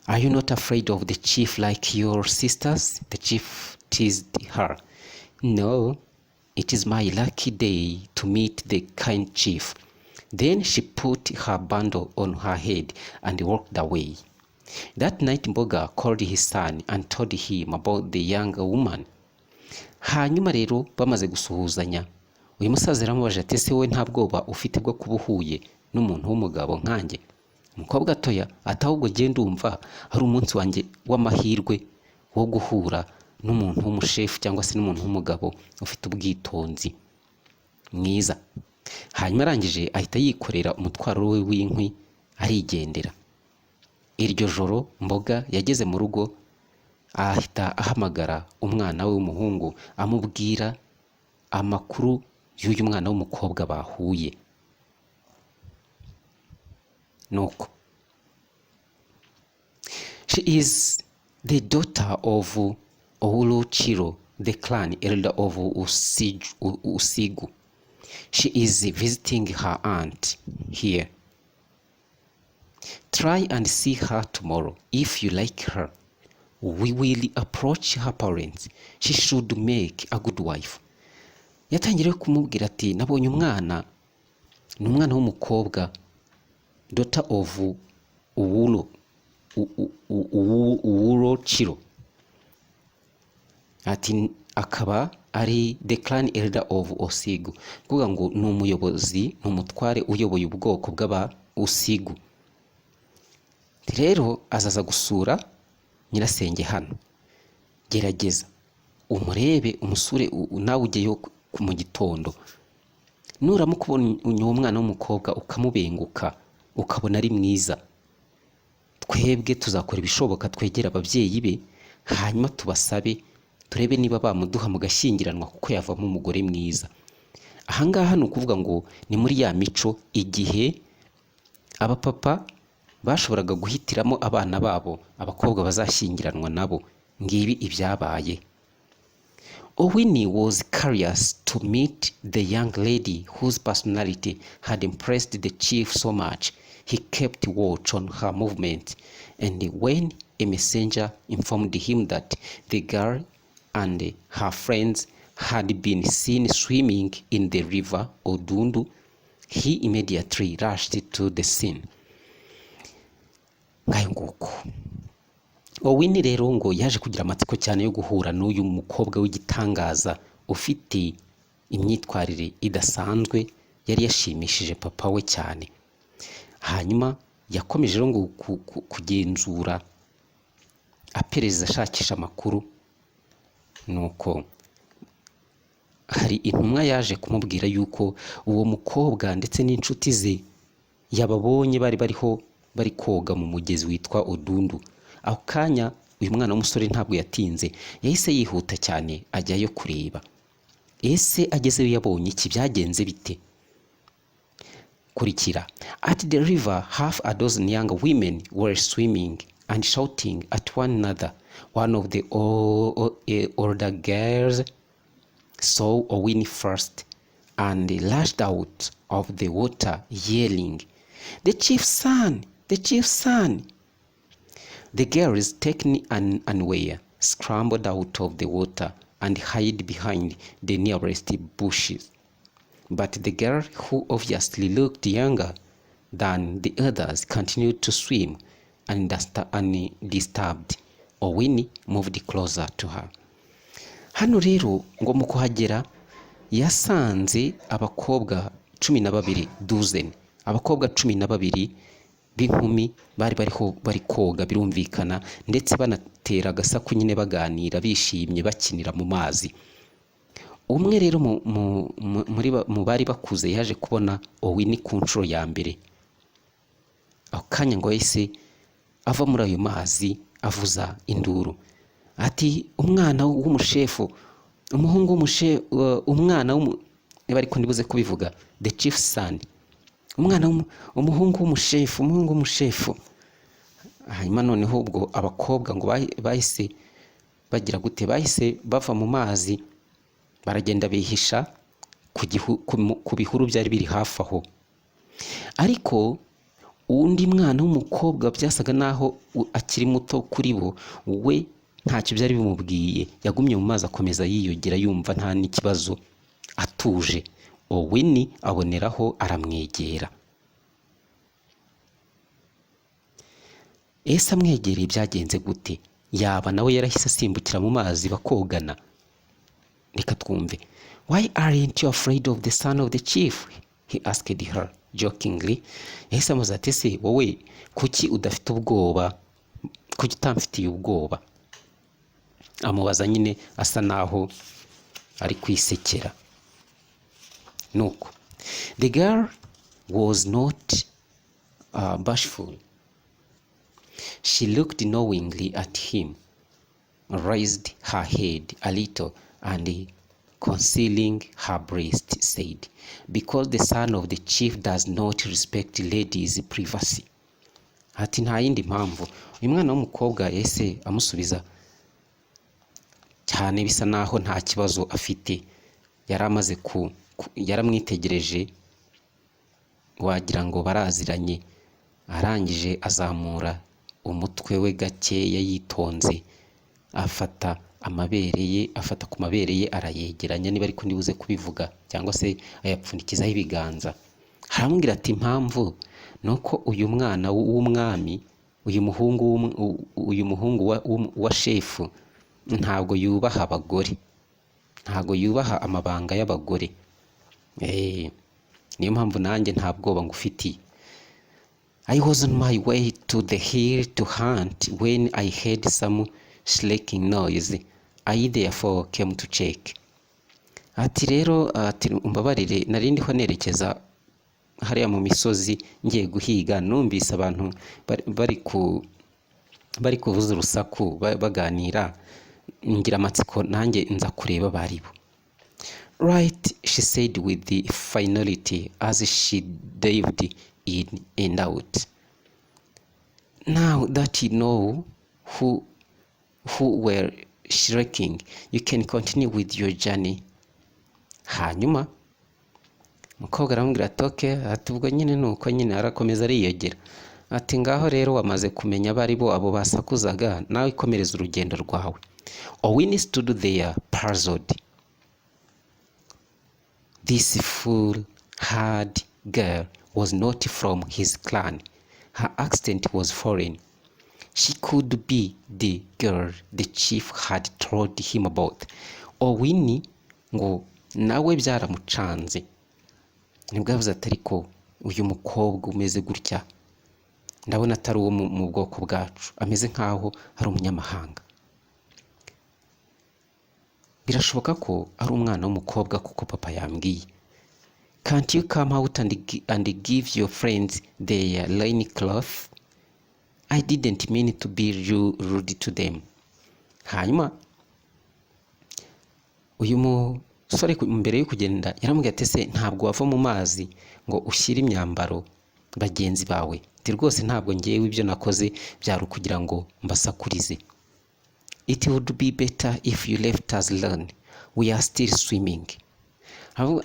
Are you not afraid of the chief like your sisters? The chief teased her. No, it is my lucky day to meet the kind chief. Then she put her bundle on her head and walked away. That night Mbega called his son and told him about the young woman. Hanyuma rero bamaze gusuhuzanya, uyu musaza aramubaje ati ese wowe nta bwoba ufite bwo kuba uhuye n'umuntu w'umugabo nkanjye? Umukobwa atoya ati ahubwo genda umva hari umunsi wanjye w'amahirwe wo guhura n'umuntu w'umushefu cyangwa se n'umuntu w'umugabo ufite ubwitonzi mwiza. Hanyuma arangije ahita yikorera umutwaro we w'inkwi arigendera. Iryo joro Mbega yageze mu rugo, ahita ahamagara umwana we w'umuhungu amubwira amakuru y'uyu mwana w'umukobwa bahuye. Nuko she is the daughter of Owulo, the clan elder of Usigu. She is visiting her aunt here. Try and see her tomorrow. If you like her, we will approach her parents. She should make a good wife. Yatangiriye kumubwira ati nabonye umwana, ni umwana w'umukobwa, daughter of Owulo, ati akaba ari the clan elder of Usigu, kuvuga ngo ni umuyobozi, ni umutware uyoboye ubwoko bw'aba Usigu. rero azaza gusura nyirasenge hano, gerageza umurebe umusore nawe ujyeyo mu gitondo, nuramuka ubonye uwo mwana w'umukobwa ukamubenguka ukabona ari mwiza, twebwe tuzakora ibishoboka twegera ababyeyi be, hanyuma tubasabe turebe niba bamuduha mugashyingiranwa kuko yavamo umugore mwiza. Ahangaha ni ukuvuga ngo ni muri ya mico igihe abapapa bashoboraga guhitiramo abana babo abakobwa bazashyingiranwa nabo. Ngibi ibyabaye. Owini was curious to meet the young lady whose personality had impressed the chief so much. He kept watch on her movements, and when a messenger informed him that the girl and her friends had been seen swimming in the river Odundu, he immediately rushed to the scene. Ngayo nguko. Owini rero ngo yaje kugira amatsiko cyane yo guhura n'uyu mukobwa w'igitangaza ufite imyitwarire idasanzwe, yari yashimishije papa we cyane. Hanyuma yakomeje rero ngo kugenzura apereza ashakisha amakuru, nuko hari intumwa yaje kumubwira yuko uwo mukobwa ndetse n'inshuti ze yababonye bari koga mu mugezi witwa Odundu. Aho kanya uyu mwana w'umusore ntabwo yatinze, yahise yihuta cyane ajyayo kureba. Ese agezeyo yabonye iki, byagenze bite? Kurikira. At the river, half a dozen young women were swimming and shouting at one another. One of the older girls saw Owini first and rushed out of the water yelling, "The chief's son! The chief's son!" The girls, taken unaware, scrambled out of the water and hid behind the nearest bushes. But the girl, who obviously looked younger than the others, continued to swim undisturbed. Owini moved closer to her. Hano rero ngo mu kuhagera yasanze abakobwa 12 dozen, abakobwa 12 b'inkumi bari koga birumvikana, ndetse banatera agasaku nyine baganira bishimye bakinira mu mazi. Umwe rero mu bari bakuze yaje kubona Owini ku nshuro ya mbere. Aho kanya ngo yahise ava muri ayo mazi avuza induru ati, umwana w'umushefu, umuhungu w'umushefu, ariko ndibuze kubivuga, the chief's son, umuhungu w'umushefu. Hanyuma noneho ubwo abakobwa ngo bahise bagira gute, bahise bava mu mazi baragenda bihisha ku bihuru byari biri hafi aho. Ariko undi mwana w'umukobwa byasaga naho akiri muto kuri bo, we ntacyo byari bimubwiye, yagumye mu mazi akomeza yiyogera yumva nta n'ikibazo atuje. Owini aboneraho aramwegera. Ese amwegereye byagenze gute? Yaba nawe yarahise asimbukira mu mazi bakogana? Reka twumve. Why aren't you afraid of the son of the chief? He asked her jokingly. Yahise amubaza ati, se wowe kuki udafite ubwoba, kuki utamfitiye ubwoba? Amubaza nyine asa naho ari kwisekera. Nuko the girl was not bashful. She looked knowingly at him, raised her head a little, and concealing her breast said, "Because the son of the chief does not respect ladies' privacy." Ati nta yindi mpamvu. Uyu mwana w'umukobwa yahise amusubiza cyane bisa naho nta kibazo afite. Yaramaze yaramwitegereje wagira ngo baraziranye. Arangije azamura umutwe we gakeya yitonze, afata ku mabere ye arayegeranya, niba ariko ndibuze kubivuga, cyangwa se ayapfunikizaho ibiganza. Haramubwira ati, impamvu nuko uyu mwana w'umwami, uyu muhungu wa shefu ntabwo yubaha abagore, ntabwo yubaha amabanga y'abagore. Niyo mpamvu nanjye nta bwoba ngufitiye. I was on my way to the hill to hunt when I heard some shrieking noise. I therefore came to check. Ati rero ati umbabarire nari ndiho nerekeza hariya mu misozi ngiye guhiga, numvise abantu bari kuvuza urusaku baganira, ngira amatsiko nanjye nza kureba baribo. Right, she said with the finality as she dived in and out. Now that you know who were shrieking, you can continue with your journey. Hanyuma umukobwa aramubwira ati okay, ati ubwo nyine nuko nyine, arakomeza ariyogera ati ngaho rero wamaze kumenya baribo abo basakuzaga, nawe ikomereza urugendo rwawe. Owen stood there puzzled. This full-haired girl was not from his clan. Her accent was foreign. She could be the girl the chief had told him about. Owen ngo nawe byaramucanze, nibwo yavuze ati ariko uyu mukobwa umeze gutya ndabona atari uwo mu bwoko bwacu, ameze nkaho ari umunyamahanga. Birashoboka ko ari umwana w'umukobwa kuko papa yambwiye. Can't you come out and give your friends their linen cloth? I didn't mean to be rude to them. Hanyuma uyu musore mbere yo kugenda yaramubwiye ati se ntabwo wava mu mazi ngo ushyire imyambaro bagenzi bawe? Ati rwose ntabwo ngewe ibyo nakoze byari kugira ngo mbasakurize. It would be better if you left us alone. We are still swimming.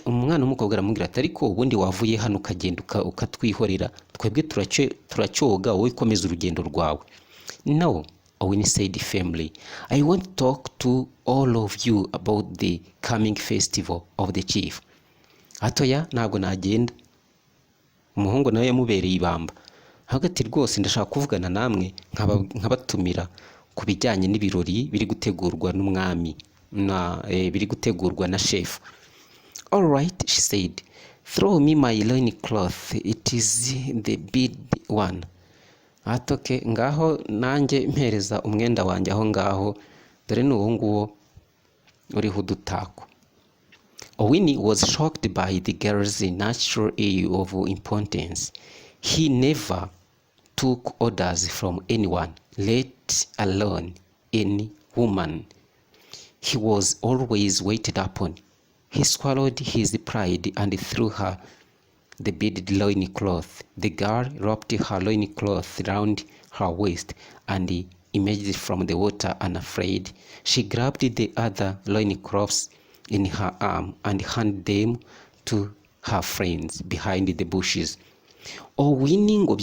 Umwana w'umukobwa aramubwira ati ariko ubundi wavuye hano ukagenda ukatwihorera, twebwe turacyoga, wowe komeza urugendo rwawe. No, Owen said firmly. I want to talk to all of you about the coming festival of the chief. Atoya ntabwo nagenda. Umuhungu nawe yamubereye ibamba. Hagati rwose ndashaka kuvugana namwe nkabatumira ku bijyanye n'ibirori biri gutegurwa n'umwami biri gutegurwa na chef. All right, she said. Throw me my linen cloth. It is the bead one. Atoke ngaho nanjye mpereza umwenda wanjye aho ngaho, dore n'uwo nguwo uriho udutako. Owen was shocked by the girl's natural air of importance. He never took orders from anyone, let alone any woman. He was always waited upon. He swallowed his pride and threw her the beaded loin cloth. The girl wrapped her loin cloth round her waist and emerged from the water unafraid. She grabbed the other loin cloths in her arm and handed them to her friends behind the bushes. Owen ngo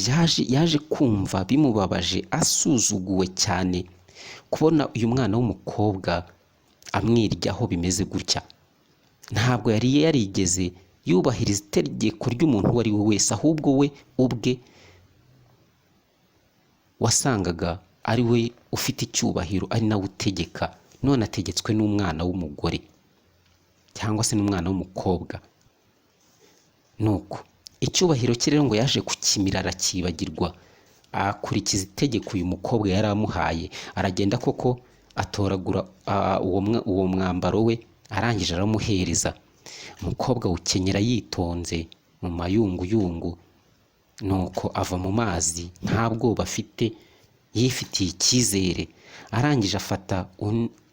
yaje kumva bimubabaje, asuzuguwe cyane kubona uyu mwana w'umukobwa amwiryaho bimeze gutya. Ntabwo yari yarigeze yubahiriza itegeko ry'umuntu uwo ari we wese, ahubwo we ubwe wasangaga ari we ufite icyubahiro, ari nawe utegeka, none ategetswe n'umwana w'umugore cyangwa se n'umwana w'umukobwa. Nuko icyubahiro cye rero ngo yaje kukimira, arakibagirwa, akurikiza itegeko uyu mukobwa yari amuhaye, aragenda koko atoragura uwo mwambaro we, arangije aramuhereza. Umukobwa ukenyera yitonze mu mayunguyungu, nuko ava mu mazi nta bwoba afite, yifitiye icyizere. Arangije afata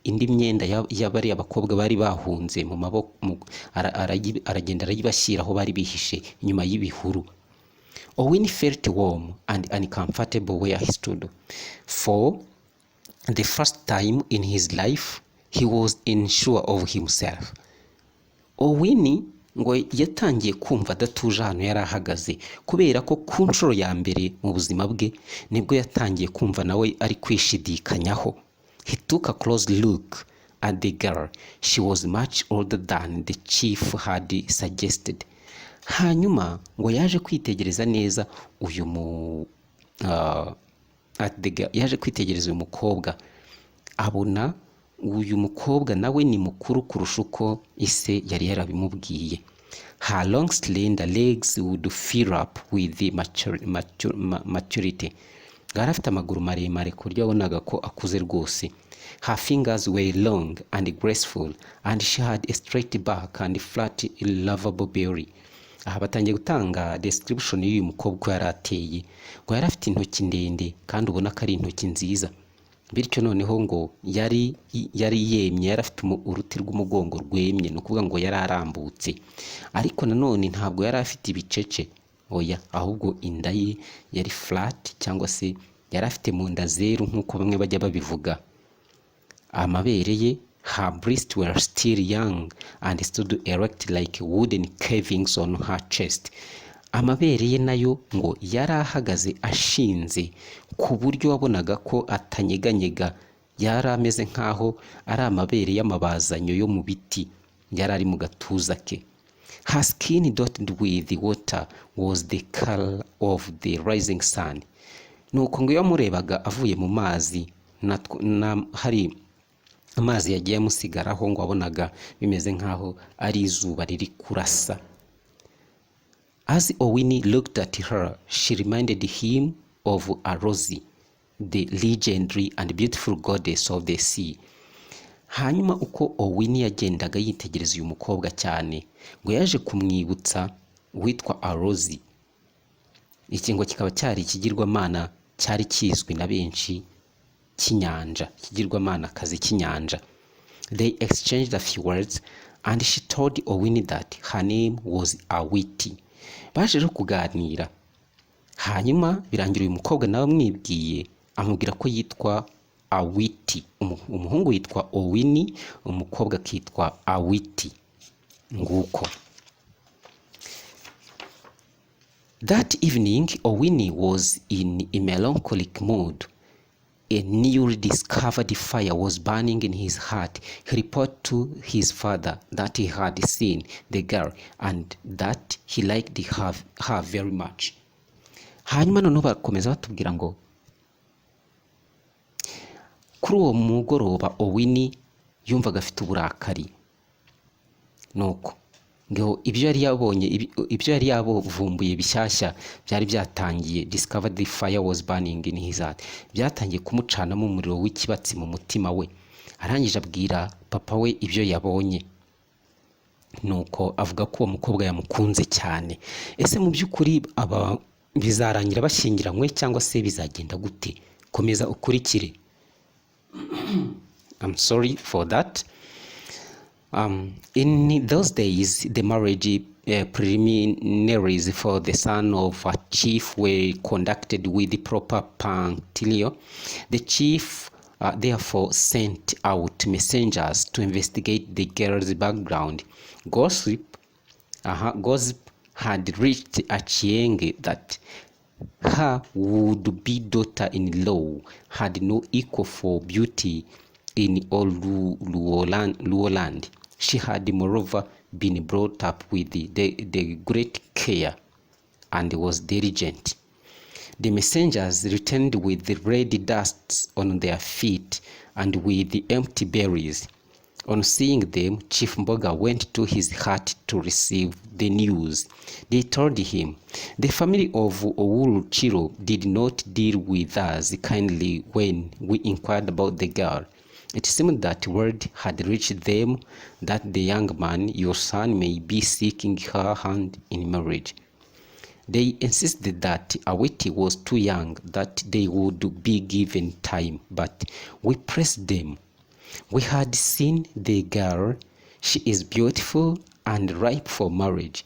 indi myenda y'abari abakobwa bari bahunze mu maboko, aragenda arayibashyira aho bari bihishe inyuma y'ibihuru. Owen felt warm and uncomfortable where he stood. For the first time in his life, he was unsure of himself. Owen ngo yatangiye kumva adatuje ahantu yari ahagaze, kubera ko ku nshuro ya mbere mu buzima bwe nibwo yatangiye kumva nawe ari kwishidikanyaho. He took a close look at the girl. She was much older than the chief had suggested. Hanyuma ngo yaje kwitegereza neza yaje kwitegereza uyu mukobwa, abona uyu mukobwa nawe ni mukuru kurusha uko ise yari yarabimubwiye. Her long slender legs would fill up with the maturity. yari afite amaguru maremare ku buryo wabonaga ko akuze rwose. Her fingers were long and graceful and she had a straight back and flat lovable belly. Aha batangiye gutanga description y'uyu mukobwa uko yari ateye, ngo yari afite intoki ndende kandi ubona ko ari intoki nziza, bityo noneho ngo yari yemye, yari afite uruti rw'umugongo rwemye, ni ukuvuga ngo yari arambutse, ariko nanone ntabwo yari afite ibicece, oya, ahubwo inda ye yari flat cyangwa se yari afite mu nda zeru nk'uko bamwe bajya babivuga. Amabere ye, her breasts were still young and stood erect like wooden carvings on her chest. Amabere ye nayo ngo yari ahagaze ashinze ku buryo wabonaga ko atanyeganyega, yari ameze nk'aho ari amabere y'amabazanyo yo mu biti yari ari mu gatuza ke. Her skin dotted with water was the color of the rising sun. Nuko ngo iyo amurebaga avuye mu mazi hari amazi yagiye amusigaraho, ngo wabonaga bimeze nk'aho ari izuba riri kurasa. As Owini looked at her, she reminded him of Arosi, the legendary and beautiful goddess of the sea. Hanyuma uko Owini yagendaga yitegereza uyu mukobwa cyane, ngo yaje kumwibutsa witwa Arosi. Iki ngo kikaba cyari ikigirwamana cyari kizwi na benshi cy'inyanja, ikigirwamana kazi cy'inyanja. They exchanged a few words and she told Owini that her name was Awiti. Baje rero kuganira, hanyuma birangira uyu mukobwa nawe amwibwiye, amubwira ko yitwa Awiti. Umuhungu yitwa Owini, umukobwa akitwa Awiti. Nguko. That evening, Owini was in a melancholic mood. A newly discovered fire was burning in his heart. He reported to his father that he had seen the girl and that he liked her very much. Hanyuma noneho bakomeza batubwira ngo kuri uwo mugoroba Owini yumvaga afite uburakari. Nuko ngo ibyo yari yabovumbuye bishyashya byari byatangiye, discovered the fire was burning in his heart, byatangiye kumucanamo umuriro w'ikibatsi mu mutima we. Arangije abwira papa we ibyo yabonye, nuko avuga ko uwo mukobwa yamukunze cyane. Ese mu by'ukuri bizarangira bashyingiranywe cyangwa se bizagenda gute? Komeza ukurikire. I'm sorry for that. In those days, the marriage preliminaries for the son of a chief were conducted with proper punctilio. The chief therefore sent out messengers to investigate the girl's background. Gossip had reached Achieng that her would-be daughter-in-law had no equal for beauty in all Luoland. She had moreover been brought up with the great care and was diligent. The messengers returned with the red dusts on their feet and with the empty berries. On seeing them, Chief Mbega went to his hut to receive the news. They told him, "The family of Owuru did not deal with us kindly when we inquired about the girl. It seemed that word had reached them that the young man, your son, may be seeking her hand in marriage. They insisted that Awiti was too young, that they would be given time, but we pressed them. We had seen the girl. She is beautiful and ripe for marriage.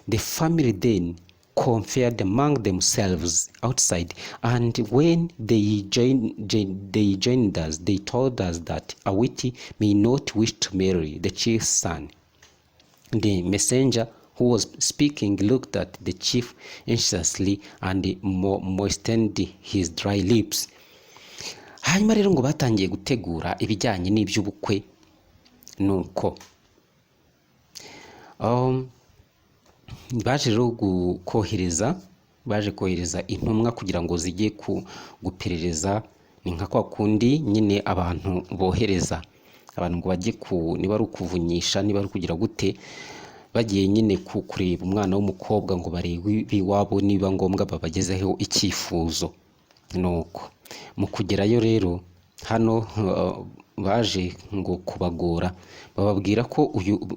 The family then conferred among themselves outside, and when they joined us, they told us that Awiti may not wish to marry the chief's son." The messenger who was speaking looked at the chief anxiously and moistened his dry lips. Hanyuma rero ngo batangiye gutegura ibijyanye n'iby'ubukwe. Nuko baje rero kohereza intumwa kugira ngo zijye guperereza. Ni nka kwa kundi nyine abantu bohereza abantu ngo bajye niba ari ukuvunyisha, niba ari kugira gute, bagiye nyine kureba umwana w'umukobwa ngo barebe iwabo, niba ngombwa babagezeho icyifuzo. nuko mu kugerayo rero hano baje ngo kubagora, bababwira ko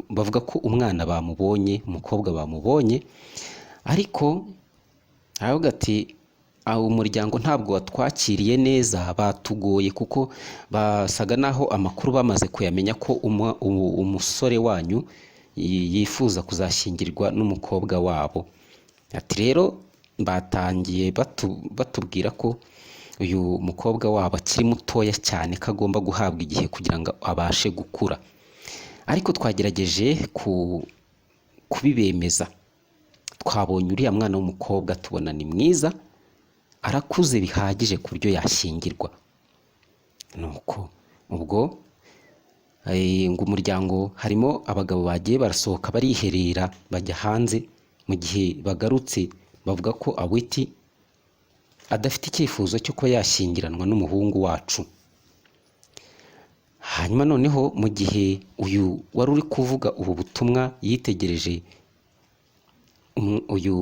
bavuga ko umwana bamubonye, umukobwa bamubonye, ariko aravuga ati umuryango ntabwo watwakiriye neza, batugoye kuko basaga naho amakuru bamaze kuyamenya ko umusore wanyu yifuza kuzashyingirwa n'umukobwa wabo. Ati rero batangiye batubwira ko uyu mukobwa wabo akiri mutoya cyane, ko agomba guhabwa igihe kugira ngo abashe gukura, ariko twagerageje kubibemeza. Twabonye uriya mwana w'umukobwa tubona ni mwiza, arakuze bihagije ku buryo yashyingirwa. Nuko ubwo ngo umuryango harimo abagabo bagiye barasohoka bariherera bajya hanze, mu gihe bagarutse bavuga ko awiti adafite icyifuzo cyo ko yashyingiranwa n'umuhungu wacu. Hanyuma noneho mu gihe uyu wari uri kuvuga ubu butumwa yitegereje uyu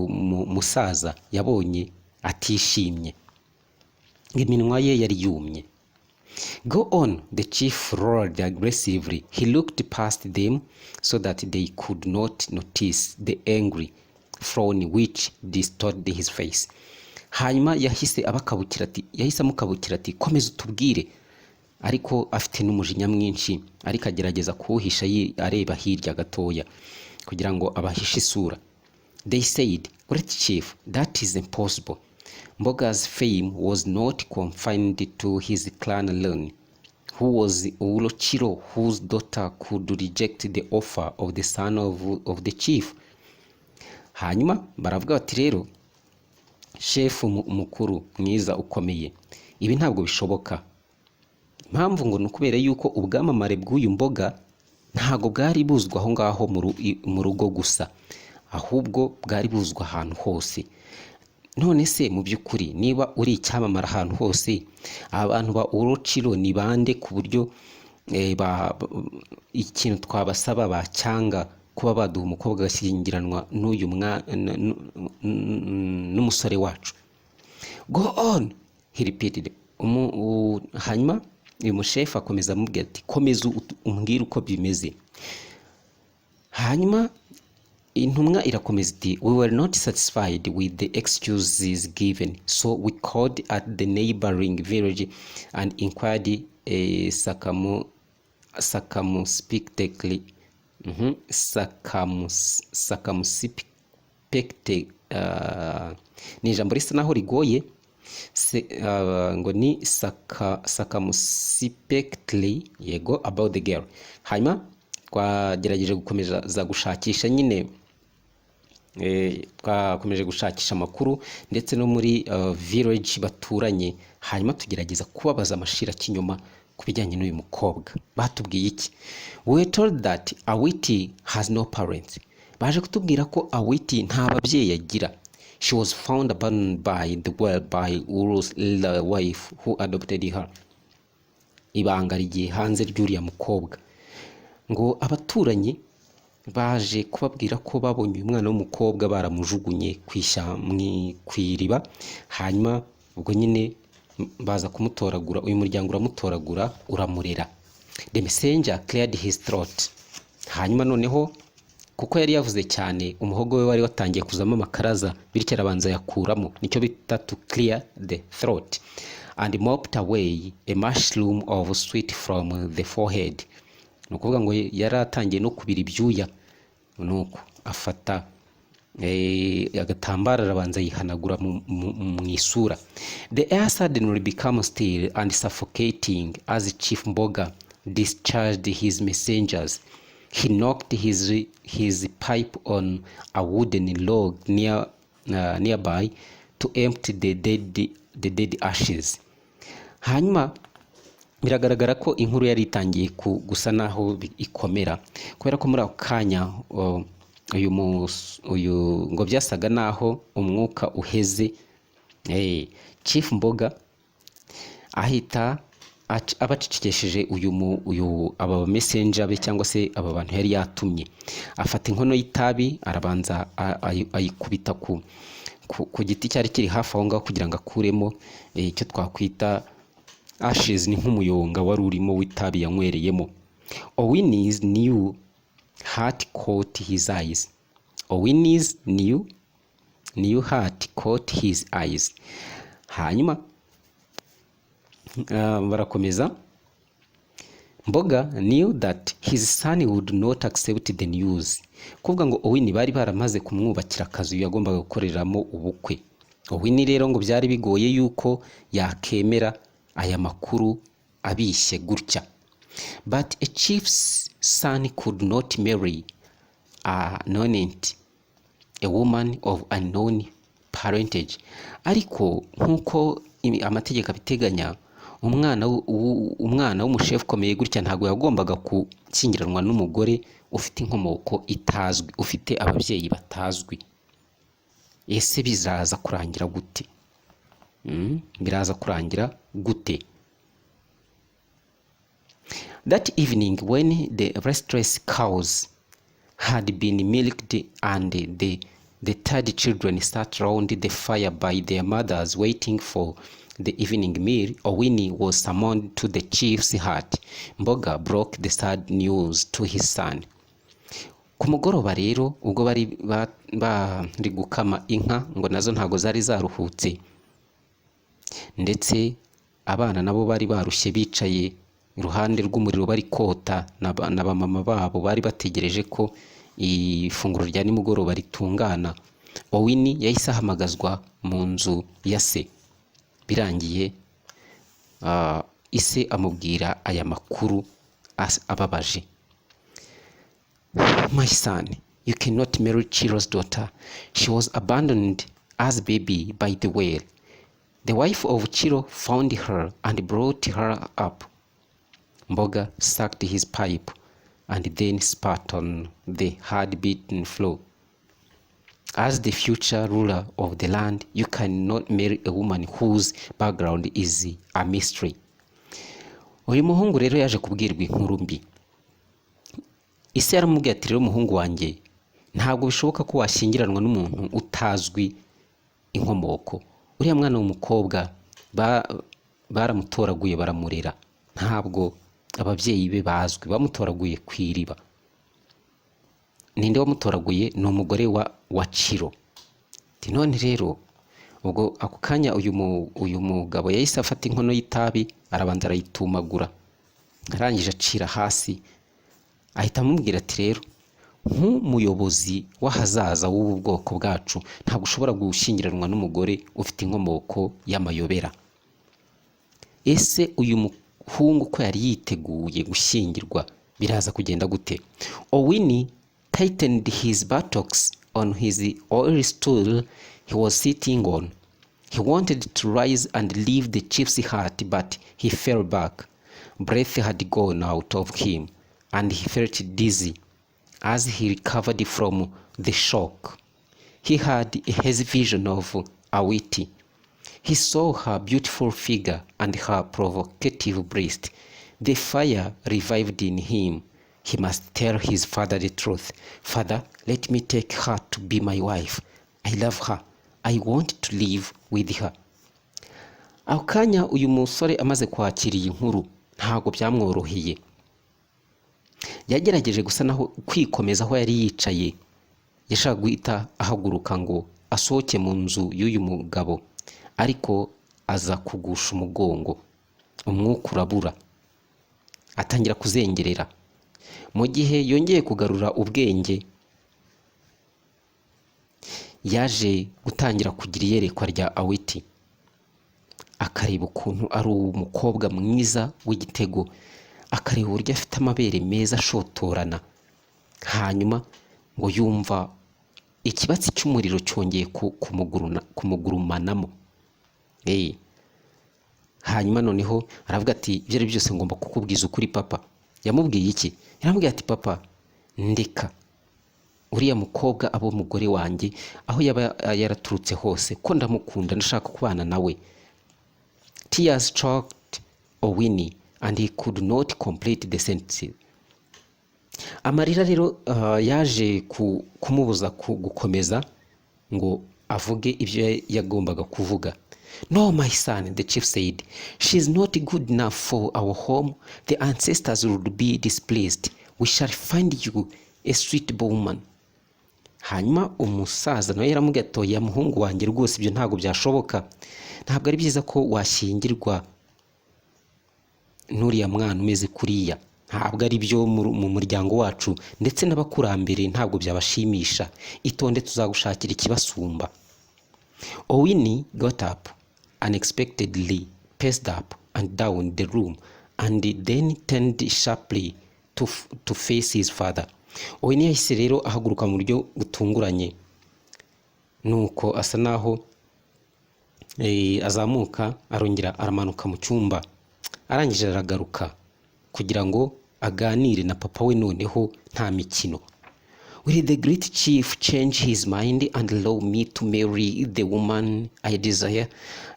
musaza, yabonye atishimye, iminwa ye yari yumye. Go on, the chief roared aggressively. He looked past them so that they could not notice the angry frown which distorted his face. Hanyuma yahise amukabukira ati komeza utubwire, ariko afite n'umujinya mwinshi, ariko agerageza kuwuhisha areba hirya gatoya kugira ngo abahishe isura. They said, "Great chief, that is impossible." Mboga's fame was not confined to his clan alone. Who was Ulochiro, whose daughter could reject the offer of the son of the chief? Hanyuma baravuga bati rero shefu mukuru mwiza ukomeye, ibi ntabwo bishoboka. Impamvu ngo nukubera yuko ubwamamare bw'uyu Mboga ntago bwari buzwa aho ngaho mu rugo gusa, ahubwo bwari buzwa ahantu hose. None se mu by'ukuri niba uri icyamamara ahantu hose, abantu ba Urochiro ni bande ku buryo ikintu twabasaba bacyanga kuba baduha umukobwa agashyingiranwa n'uyu n'umusore wacu? Go on, he repeated. Hanyuma uyu mushefu akomeza amubwira ati komeza umbwire uko bimeze. Hanyuma intumwa irakomeza iti we were not satisfied with the excuses given, so we called at the neighboring village and inquired circumspectly ni ijambo risa naho rigoye, ngo ni circumspectly, yego, about the girl. Hanyuma twagerageje gukomeza gushakisha nyine, twakomeje gushakisha amakuru ndetse no muri village baturanye, hanyuma tugerageza kubabaza amashira kinyuma ku bijyanye n'uyu mukobwa. Batubwiye iki? We were told that Awiti has no parents. Baje kutubwira ko Awiti nta babyeyi agira. She was found abandoned by the world by Uru's wife who adopted her. Ibanga rigiye hanze ry'uriya mukobwa. Ngo abaturanyi baje kubabwira ko babonye uyu mwana w'umukobwa baramujugunye kw'iriba, hanyuma ubwo nyine baza kumutoragura, uyu muryango uramutoragura uramurera. The messenger cleared his throat. Hanyuma noneho kuko yari yavuze cyane, umuhogo we wari watangiye kuzamo amakaraza, bityo arabanza yakuramo, nicyo bita to clear the throat, and mopped away a mushroom of sweat from the forehead. Nukuvuga ngo yari atangiye no kubira ibyuya, nuko afata agatambara arabanza yihanagura mu isura. The air suddenly became still and suffocating as Chief Mboga discharged his messengers. He knocked his pipe on a wooden log nearby to empty the dead ashes. Hanyuma biragaragara ko inkuru yari itangiye gusa naho ikomera, kubera ko muri ako kanya uyu ngo byasaga naho umwuka uheze. Chief Mboga ahita abacicikesheje aba messenger be cyangwa se aba bantu yari yatumye, afata inkono y'itabi arabanza ayikubita ku giti cyari kiri hafi aho ngaho kugira ngo akuremo icyo twakwita ashes, ni nk'umuyonga wari urimo w'itabi yanywereyemo. Owini's new heart caught his eyes. Owini's new heart caught his eyes. Hanyuma barakomeza. Mbega knew that his son would not accept the news. Kuvuga ngo Owini bari baramaze kumwubakira akazu yagombaga gukoreramo ubukwe. Owini rero ngo byari bigoye yuko yakemera aya makuru abishye gutya. But a chief's son could not marry a woman of unknown parentage. Ariko nkuko amategeko abiteganya, umwana w'umushefu ukomeye gutya ntabwo yagombaga gushyingiranwa n'umugore ufite inkomoko itazwi, ufite ababyeyi batazwi. Ese bizaza kurangira gute? Biraza kurangira gute? That evening, when the restless cows had been milked and the third children sat round the fire by their mothers waiting for the evening meal, Owini was summoned to the chief's hut. Mbega broke the sad news to his son. Ku mugoroba rero ubwo bari gukama inka, ngo nazo ntago zari zaruhutse, ndetse abana nabo bari barushye bicaye iruhande rw'umuriro bari kota, na bamama babo bari bategereje ko ifunguro rya nimugoroba ritungana. Owini yahise ahamagazwa mu nzu ya se. Birangiye ise amubwira aya makuru ababaje. My son, you cannot marry Chiro's daughter. She was abandoned as baby by the well. The wife of Chiro found her and brought her up. Mbega sucked his pipe and then spat on the hard-beaten floor. As the future ruler of the land, you cannot marry a woman whose background is a mystery. Uyu muhungu rero yaje kubwirwa inkuru mbi. Ise yaramubwiye ati rero muhungu wanjye, ntabwo bishoboka ko washyingiranwa n'umuntu utazwi inkomoko. Uriya mwana w'umukobwa baramutoraguye baramurera, ntabwo ababyeyi be bazwi, bamutoraguye ku iriba. Ninde wamutoraguye? Ni umugore wa Chiro. None rero ubwo ako kanya uyu mugabo yahise afata inkono y'itabi arabanza arayitumagura, arangije acira hasi, ahita amubwira ati rero nk'umuyobozi w'ahazaza w'ubu bwoko bwacu ntabwo ushobora gushyingiranwa n'umugore ufite inkomoko y'amayobera. Ese uyu muhungu ko yari yiteguye gushyingirwa biraza kugenda gute? Owini tightened his buttocks on his oil stool he was sitting on. He wanted to rise and leave the chief's hut, but he fell back. Breath had gone out of him, and he felt dizzy. As he recovered from the shock, he had a hazy vision of Awiti. He saw her beautiful figure and her provocative breast. The fire revived in him. He must tell his father the truth. Father, let me take her to be my wife. I love her. I want to live with her. Ako kanya uyu musore amaze kwakira iyi nkuru ntago byamworoheye. Yagerageje gusa naho kwikomeza aho yari yicaye, yashaka guhita ahaguruka ngo asohoke mu nzu y'uyu mugabo, ariko aza kugusha umugongo, umwuka urabura, atangira kuzengerera. Mu gihe yongeye kugarura ubwenge, yaje gutangira kugira iyerekwa rya Awiti, akareba ukuntu ari umukobwa mwiza w'igitego, akareba uburyo afite amabere meza ashotorana. Hanyuma ngo yumva ikibatsi cy'umuriro cyongeye kumugurumanamo. Hanyuma noneho aravuga ati ibyo ari byose ngomba kukubwiza ukuri papa. Yamubwiye iki? Yaramubwiye ati papa, ndeka uriya mukobwa abo mugore wanjye aho yaba yaraturutse hose, ko ndamukunda, ndashaka kubana nawe. Tears choked Owini and he could not complete the sentence. Amarira rero yaje kumubuza gukomeza ngo avuge ibyo yagombaga kuvuga. No, my son, the chief said, she is not good enough for our home. The ancestors would be displeased. We shall find you a suitable woman. Hanyuma umusaza nawe yaramubwiye ati oya muhungu wanjye rwose ibyo ntabwo byashoboka, ntabwo ari byiza ko washyingirwa n'uriya mwana umeze kuriya, ntabwo ari byo mu muryango wacu, ndetse n'abakurambere ntabwo byabashimisha, itonde tuzagushakira ikibasumba. Owini got up unexpectedly, paced up and down the room, and then turned sharply to face his father. Owini yahise rero ahaguruka mu buryo butunguranye, nuko asa naho azamuka arongera aramanuka mu cyumba, arangije aragaruka kugira ngo aganire na papa we noneho nta mikino. Will the great chief change his mind and allow me to marry the woman I desire?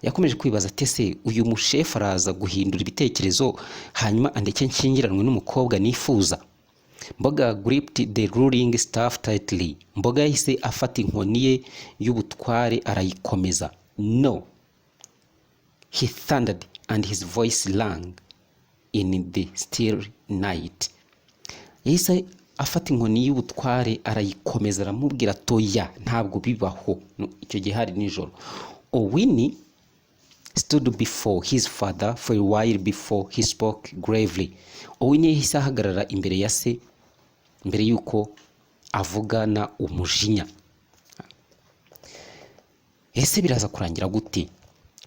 Yakomeje kwibaza ati se uyu mushefu araza guhindura ibitekerezo hanyuma andeke nshyingiranwe n'umukobwa nifuza? Mbega gripped the ruling staff tightly. Mbega yahise afata inkoni ye y'ubutware arayikomeza. No, he thundered and his voice rang in the still night. Yahise afata inkoni y'ubutware arayikomeza aramubwira toya ntabwo bibaho. Icyo gihe hari nijoro. Owini stood before his father for a while before he spoke gravely. Owini yahise ahagarara imbere ya se mbere yuko avugana umujinya. Ese biraza kurangira gute?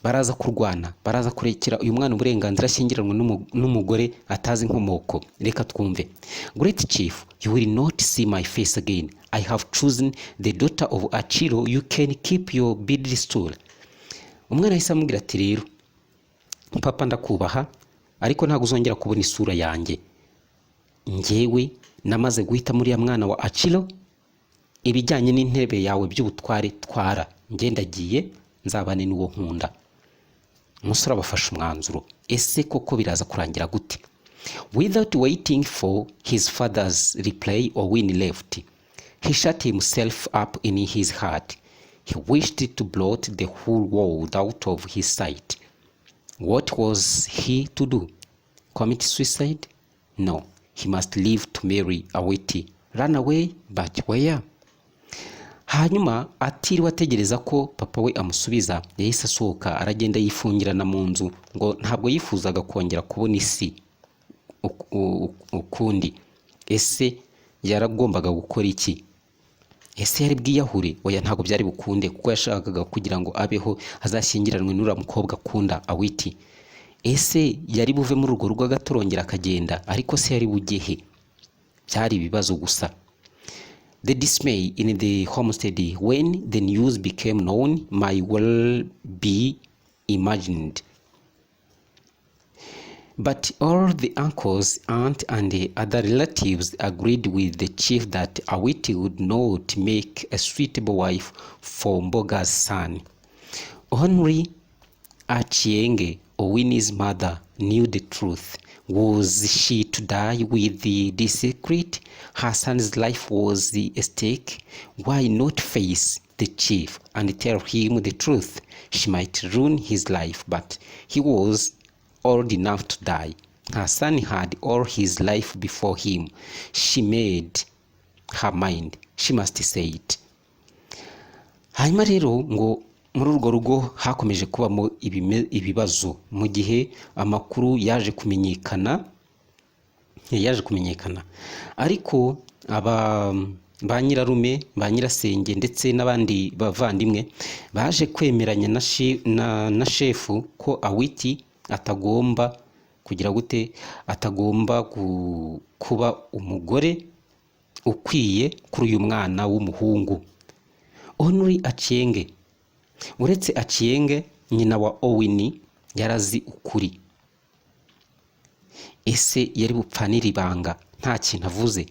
Baraza kurwana, baraza kurekera uyu mwana uburenganzira ashyingiranwe n'umugore atazi inkomoko? Reka twumve. Great chief, you will not see my face again. I have chosen the daughter of Achiro. You can keep your beaded stool. Umwana yahise amubwira ati rero papa ndakubaha ariko ntabwo uzongera kubona isura yanjye. Njyewe namaze guhita muri ya mwana wa Achiro, ibijyanye n'intebe yawe by'ubutware twara, ngendagiye nzabane n'uwo nkunda. Umusore abafashe umwanzuro. Ese koko biraza kurangira gute? Without waiting for his father's reply, Owini left. He shut himself up in his heart. He wished to blot the whole world out of his sight. What was he to do? Commit suicide? No, he must leave to marry Awiti. Run away, but where? Hanyuma atiriwe ategereza ko papa we amusubiza, yahise asohoka aragenda yifungirana mu nzu ngo ntabwo yifuzaga kongera kubona isi ukundi. Ese yaragombaga gukora iki? Ese yari bwiyahure? Oya, ntabwo byari bukunde, kuko yashakaga kugira ngo abeho azashyingiranwe n'uriya mukobwa akunda Awiti. Ese yari buve muri urwo rugo agatorongera akagenda, ariko se yari bugehe? Byari ibibazo gusa. The dismay in the homestead when the news became known might well be imagined. But all the uncles, aunt, and the other relatives agreed with the chief that Awiti would not make a suitable wife for Mboga's son. Only Achienge, Owini's mother, knew the truth. Was she to die with the secret? Her son's life was at stake. Why not face the chief and tell him the truth? She might ruin his life, but he was old enough to die. Her son had all his life before him. She made her mind. She must say it. Hanyuma rero ngo muri urwo rugo hakomeje kubamo ibibazo mu gihe amakuru yaje kumenyekana ariko ba nyirarume, ba nyirasenge ndetse n'abandi bavandimwe baje kwemeranya na shefu ko Awiti atagomba kugira gute, atagomba kuba umugore ukwiye kuri uyu mwana w'umuhungu. Only Achienge, uretse Achienge nyina wa Owini, yarazi ukuri. Ese yari bupfanira ibanga nta kintu avuze?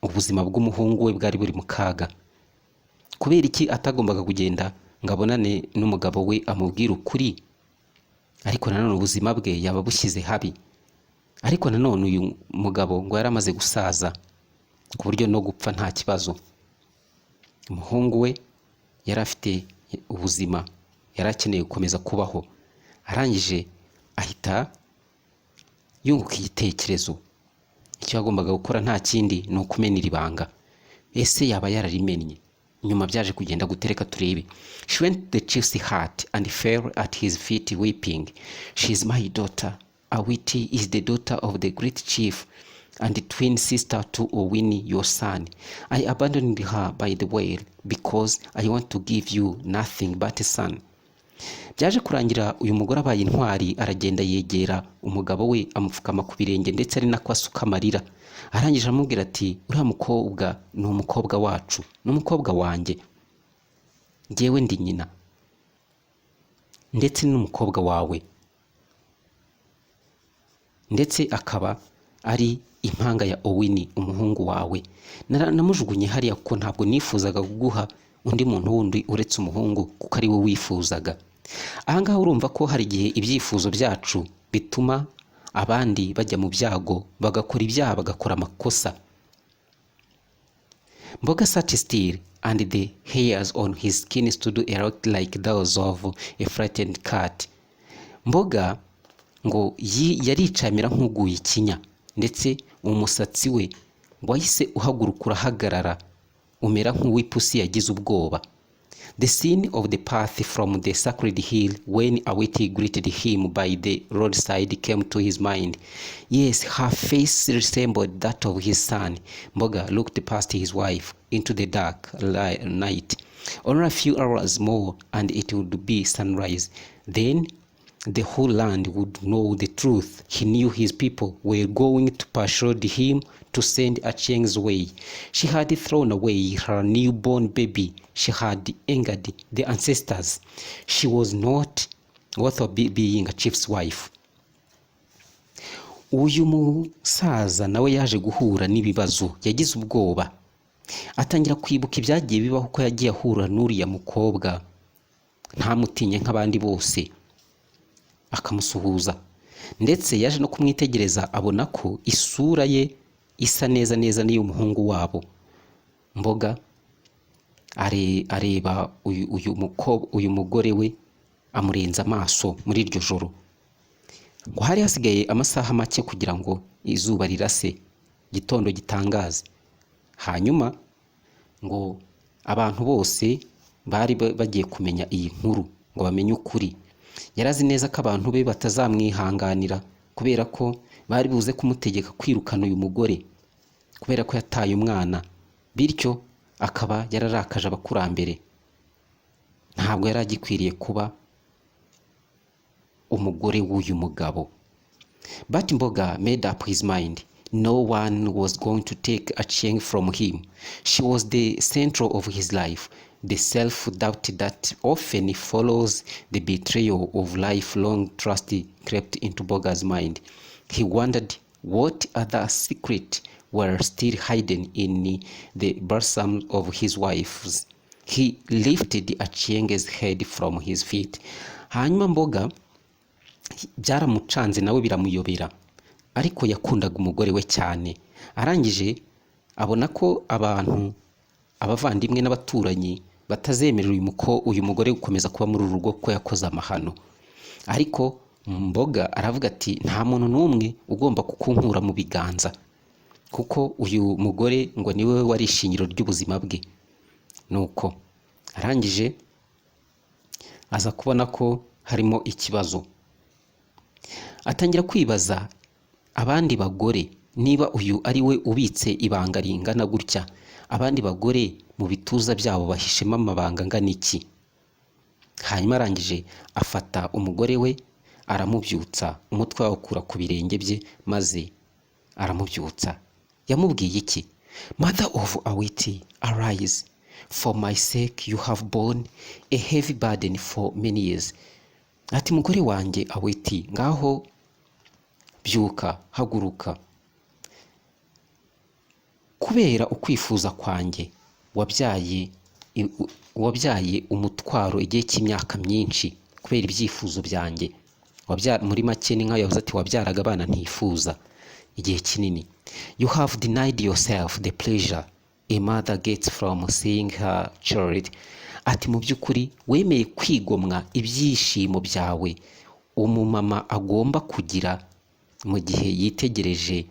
Ubuzima bw'umuhungu we bwari buri mu kaga. Kubera iki atagombaga kugenda ngo abonane n'umugabo we amubwira ukuri? Ariko nanone ubuzima bwe yaba bushyize habi. Ariko nanone uyu mugabo ngo yaramaze gusaza ku buryo no gupfa nta kibazo. Umuhungu we yari afite ubuzima, yari akeneye gukomeza kubaho. Arangije ahita yunguka igitekerezo. Icyo yagombaga gukora nta kindi ni ukumenera ibanga. Ese yaba yararimennye? Nyuma byaje kugenda gutereka turebe. She went to the chief's hut and fell at his feet weeping. She is my daughter. Awiti is the daughter of the great chief and the twin sister to Owini, your son. I abandoned her by the well because I want to give you nothing but a son. Byaje kurangira uyu mugore abaye intwari, aragenda yegera umugabo we amupfukama ku birenge ndetse ari nako asuka amarira. Arangije amubwira ati uriya mukobwa ni umukobwa wacu, ni umukobwa wanjye, njyewe ndi nyina, ndetse n'umukobwa wawe, ndetse akaba ari impanga ya Owini umuhungu wawe. Namujugunye hariya kuko ntabwo nifuzaga kuguha undi muntu wundi uretse umuhungu kuko ari we wifuzaga. Ahangaha urumva ko hari igihe ibyifuzo byacu bituma abandi bajya mu byago, bagakora ibyaha, bagakora amakosa. Mbega sat still and the hairs on his skin stood erect like those of a frightened cat. Mboga ngo yaricamira nk'uguye ikinya, ndetse umusatsi we wahise uhaguruka urahagarara umera nk'uw'ipusi yagize ubwoba. The scene of the path from the sacred hill when Awiti greeted him by the roadside came to his mind. Yes, her face resembled that of his son. Mbega looked past his wife into the dark night. Only a few hours more and it would be sunrise. Then the whole land would know the truth. He knew his people were going to persuade him to send Achieng's way. She had thrown away her newborn baby. She had angered the ancestors. She was not worth of being a chief's wife. Uyu musaza nawe yaje guhura n'ibibazo, yagize ubwoba. Atangira kwibuka ibyagiye bibaho ko yagiye ahura n'uriya mukobwa, ntamutinye nk'abandi bose, akamusuhuza. Ndetse yaje no kumwitegereza abona ko isura ye isa neza neza n'iy'umuhungu wabo. Mboga areba uyu mugore we amurenza amaso muri iryo joro. Ngo hari hasigaye amasaha make kugira ngo izuba rirase, gitondo gitangaze. Hanyuma ngo abantu bose bari bagiye kumenya iyi nkuru, ngo bamenye ukuri. Yarazi neza ko abantu be batazamwihanganira kubera ko bari buze kumutegeka kwirukana uyu mugore kubera ko yataye umwana, bityo akaba yararakaje abakurambere. Ntabwo yari agikwiriye kuba umugore w'uyu mugabo. But Mboga made up his mind. No one was going to take Achieng from him. She was the center of his life. The self-doubt that often follows the betrayal of lifelong trust crept into Mboga's mind. He wondered what other secret were still hidden in the bosom of his wives. He lifted Achieng's head from his feet. Hanyuma Mboga byaramucanze nawe biramuyobera, ariko yakundaga umugore we cyane. Arangije abona ko abantu, abavandimwe n'abaturanyi batazemerera uyu mugore gukomeza kuba muri uru rugo ko yakoze amahano. Ariko Mboga aravuga ati nta muntu n'umwe ugomba kukunkura mu biganza, kuko uyu mugore ngo niwe wari ishingiro ry'ubuzima bwe. Nuko arangije aza kubona ko harimo ikibazo. Atangira kwibaza abandi bagore, niba uyu ari we ubitse ibanga ringana gutya, abandi bagore mu bituza byabo bahishemo amabanga angana iki. Hanyuma arangije afata umugore we aramubyutsa, umutwe awukura ku birenge bye maze aramubyutsa. Yamubwiye iki? Mother of Awiti, arise. For my sake you have borne a heavy burden for many years. Ati mugore wanjye Awiti, ngaho byuka, haguruka. Kubera ukwifuza kwanjye wabyaye umutwaro igihe cy'imyaka myinshi kubera ibyifuzo byanjye. Muri make ni nkaho yavuze ati wabyaraga abana ntifuza igihe kinini. You have denied yourself the pleasure a mother gets from seeing her child ati mu by'ukuri wemeye kwigomwa ibyishimo byawe umumama agomba kugira mu gihe yitegereje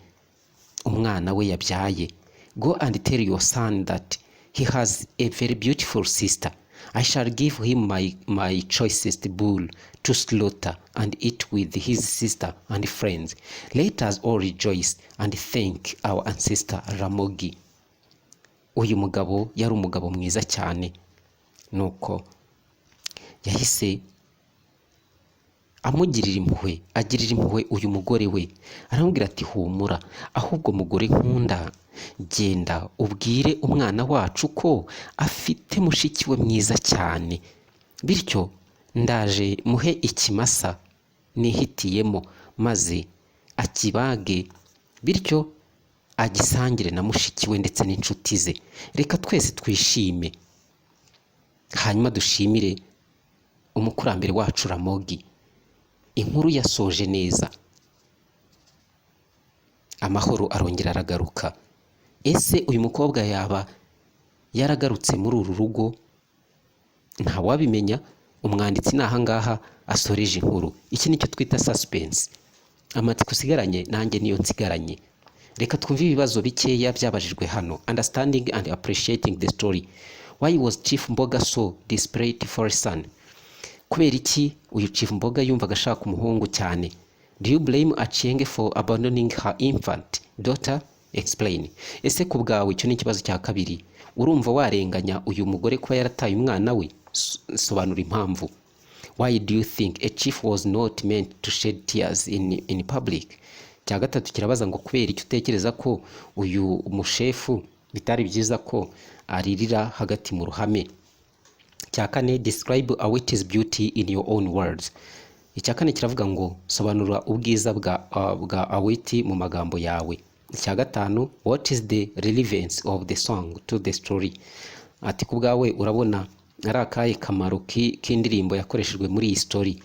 umwana we yabyaye. Go and tell your son that he has a very beautiful sister. I shall give him my choicest bull to slaughter and eat with his sister and friends. Let us all rejoice and thank our ancestor Ramogi. Uyu mugabo yari umugabo mwiza cyane, nuko yahise amugirira impuhwe, agirira impuhwe uyu mugore we, aramubwira ati humura, ahubwo mugore nkunda, genda ubwire umwana wacu ko afite mushiki we mwiza cyane, bityo ndaje muhe ikimasa nihitiyemo maze akibage, bityo agisangire na mushiki we ndetse n'inshuti ze. Reka twese twishime, hanyuma dushimire umukurambere wacu Ramogi. Inkuru yasoje neza, amahoro arongera aragaruka. Ese uyu mukobwa yaba yaragarutse muri uru rugo? Ntawabimenya. Umwanditsi nahangaha asoreje inkuru. Iki nicyo twita suspense. Amatsiko usigaranye nanjye niyo nsigaranye. Reka twumve ibibazo bikeya byabajijwe hano. Understanding and appreciating the story. Why was Chief Mboga so desperate for a son? Kubera iki uyu Chief Mboga yumvaga ashaka umuhungu cyane? Do you blame Achieng for abandoning her infant daughter? Explain. Ese ku bwawe icyo ni ikibazo cya kabiri. Urumva warenganya uyu mugore kuba yarataye umwana we? Sobanura impamvu. Why do you think a chief was not meant to shed tears in public? Cya gatatu kirabaza ngo kubera icyo utekereza ko uyu umushefu bitari byiza ko aririra hagati mu ruhame. Cya kane, describe Awiti's beauty in your own words. Icya kane kiravuga ngo sobanura ubwiza bwa Awiti mu magambo yawe. Icya gatanu, what is the relevance of the song to the story? Ati ku bwawe urabona ari akahe kamaro k'indirimbo yakoreshejwe muri iyi story.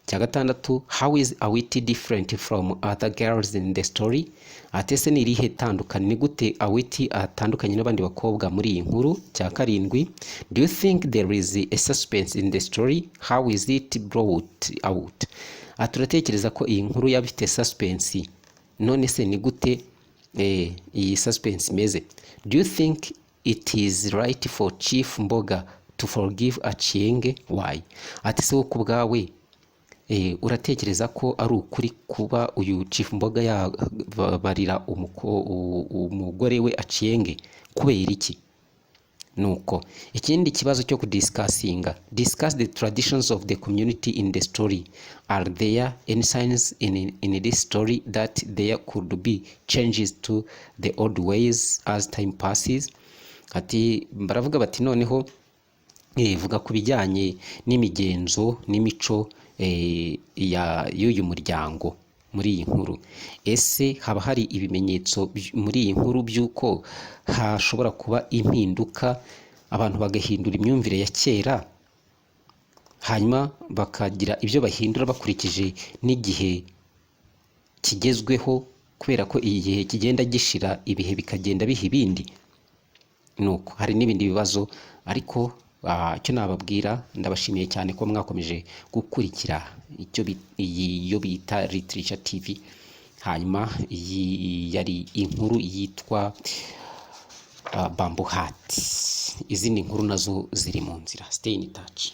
Icya gatandatu, how is Awiti different from other girls in the story? Ati se ni irihe tandukanye, ni gute Awiti atandukanye n'abandi bakobwa muri iyi nkuru? Cya karindwi, do you think there is a suspense in the story? How is it brought out? Ati uratekereza ko iyi nkuru yaba ifite suspense, none se ni gute iyi suspense imeze? Do you think it is right for Chief Mboga to forgive Achieng? Why? Ati se ku bwawe uratekereza ko ari ukuri kuba uyu Chief Mboga yabarira umugore we Achieng? Kubera iki? Nuko ikindi kibazo cyo kudiscussinga, discuss the traditions of the community in the story. Are there any signs in this story that there could be changes to the old ways as time passes? Ati baravuga bati noneho vuga ku bijyanye n'imigenzo n'imico y'uyu muryango muri iyi nkuru. Ese haba hari ibimenyetso muri iyi nkuru by'uko hashobora kuba impinduka, abantu bagahindura imyumvire ya kera hanyuma bakagira ibyo bahindura bakurikije n'igihe kigezweho, kubera ko igihe kigenda gishira ibihe bikagenda biha ibindi. Nuko hari n'ibindi bibazo, ariko icyo nababwira, ndabashimiye cyane ko mwakomeje gukurikira iyo bita Literature TV. Hanyuma iyi yari inkuru yitwa Bamboo Hat. Izindi nkuru nazo ziri mu nzira. Stay in touch.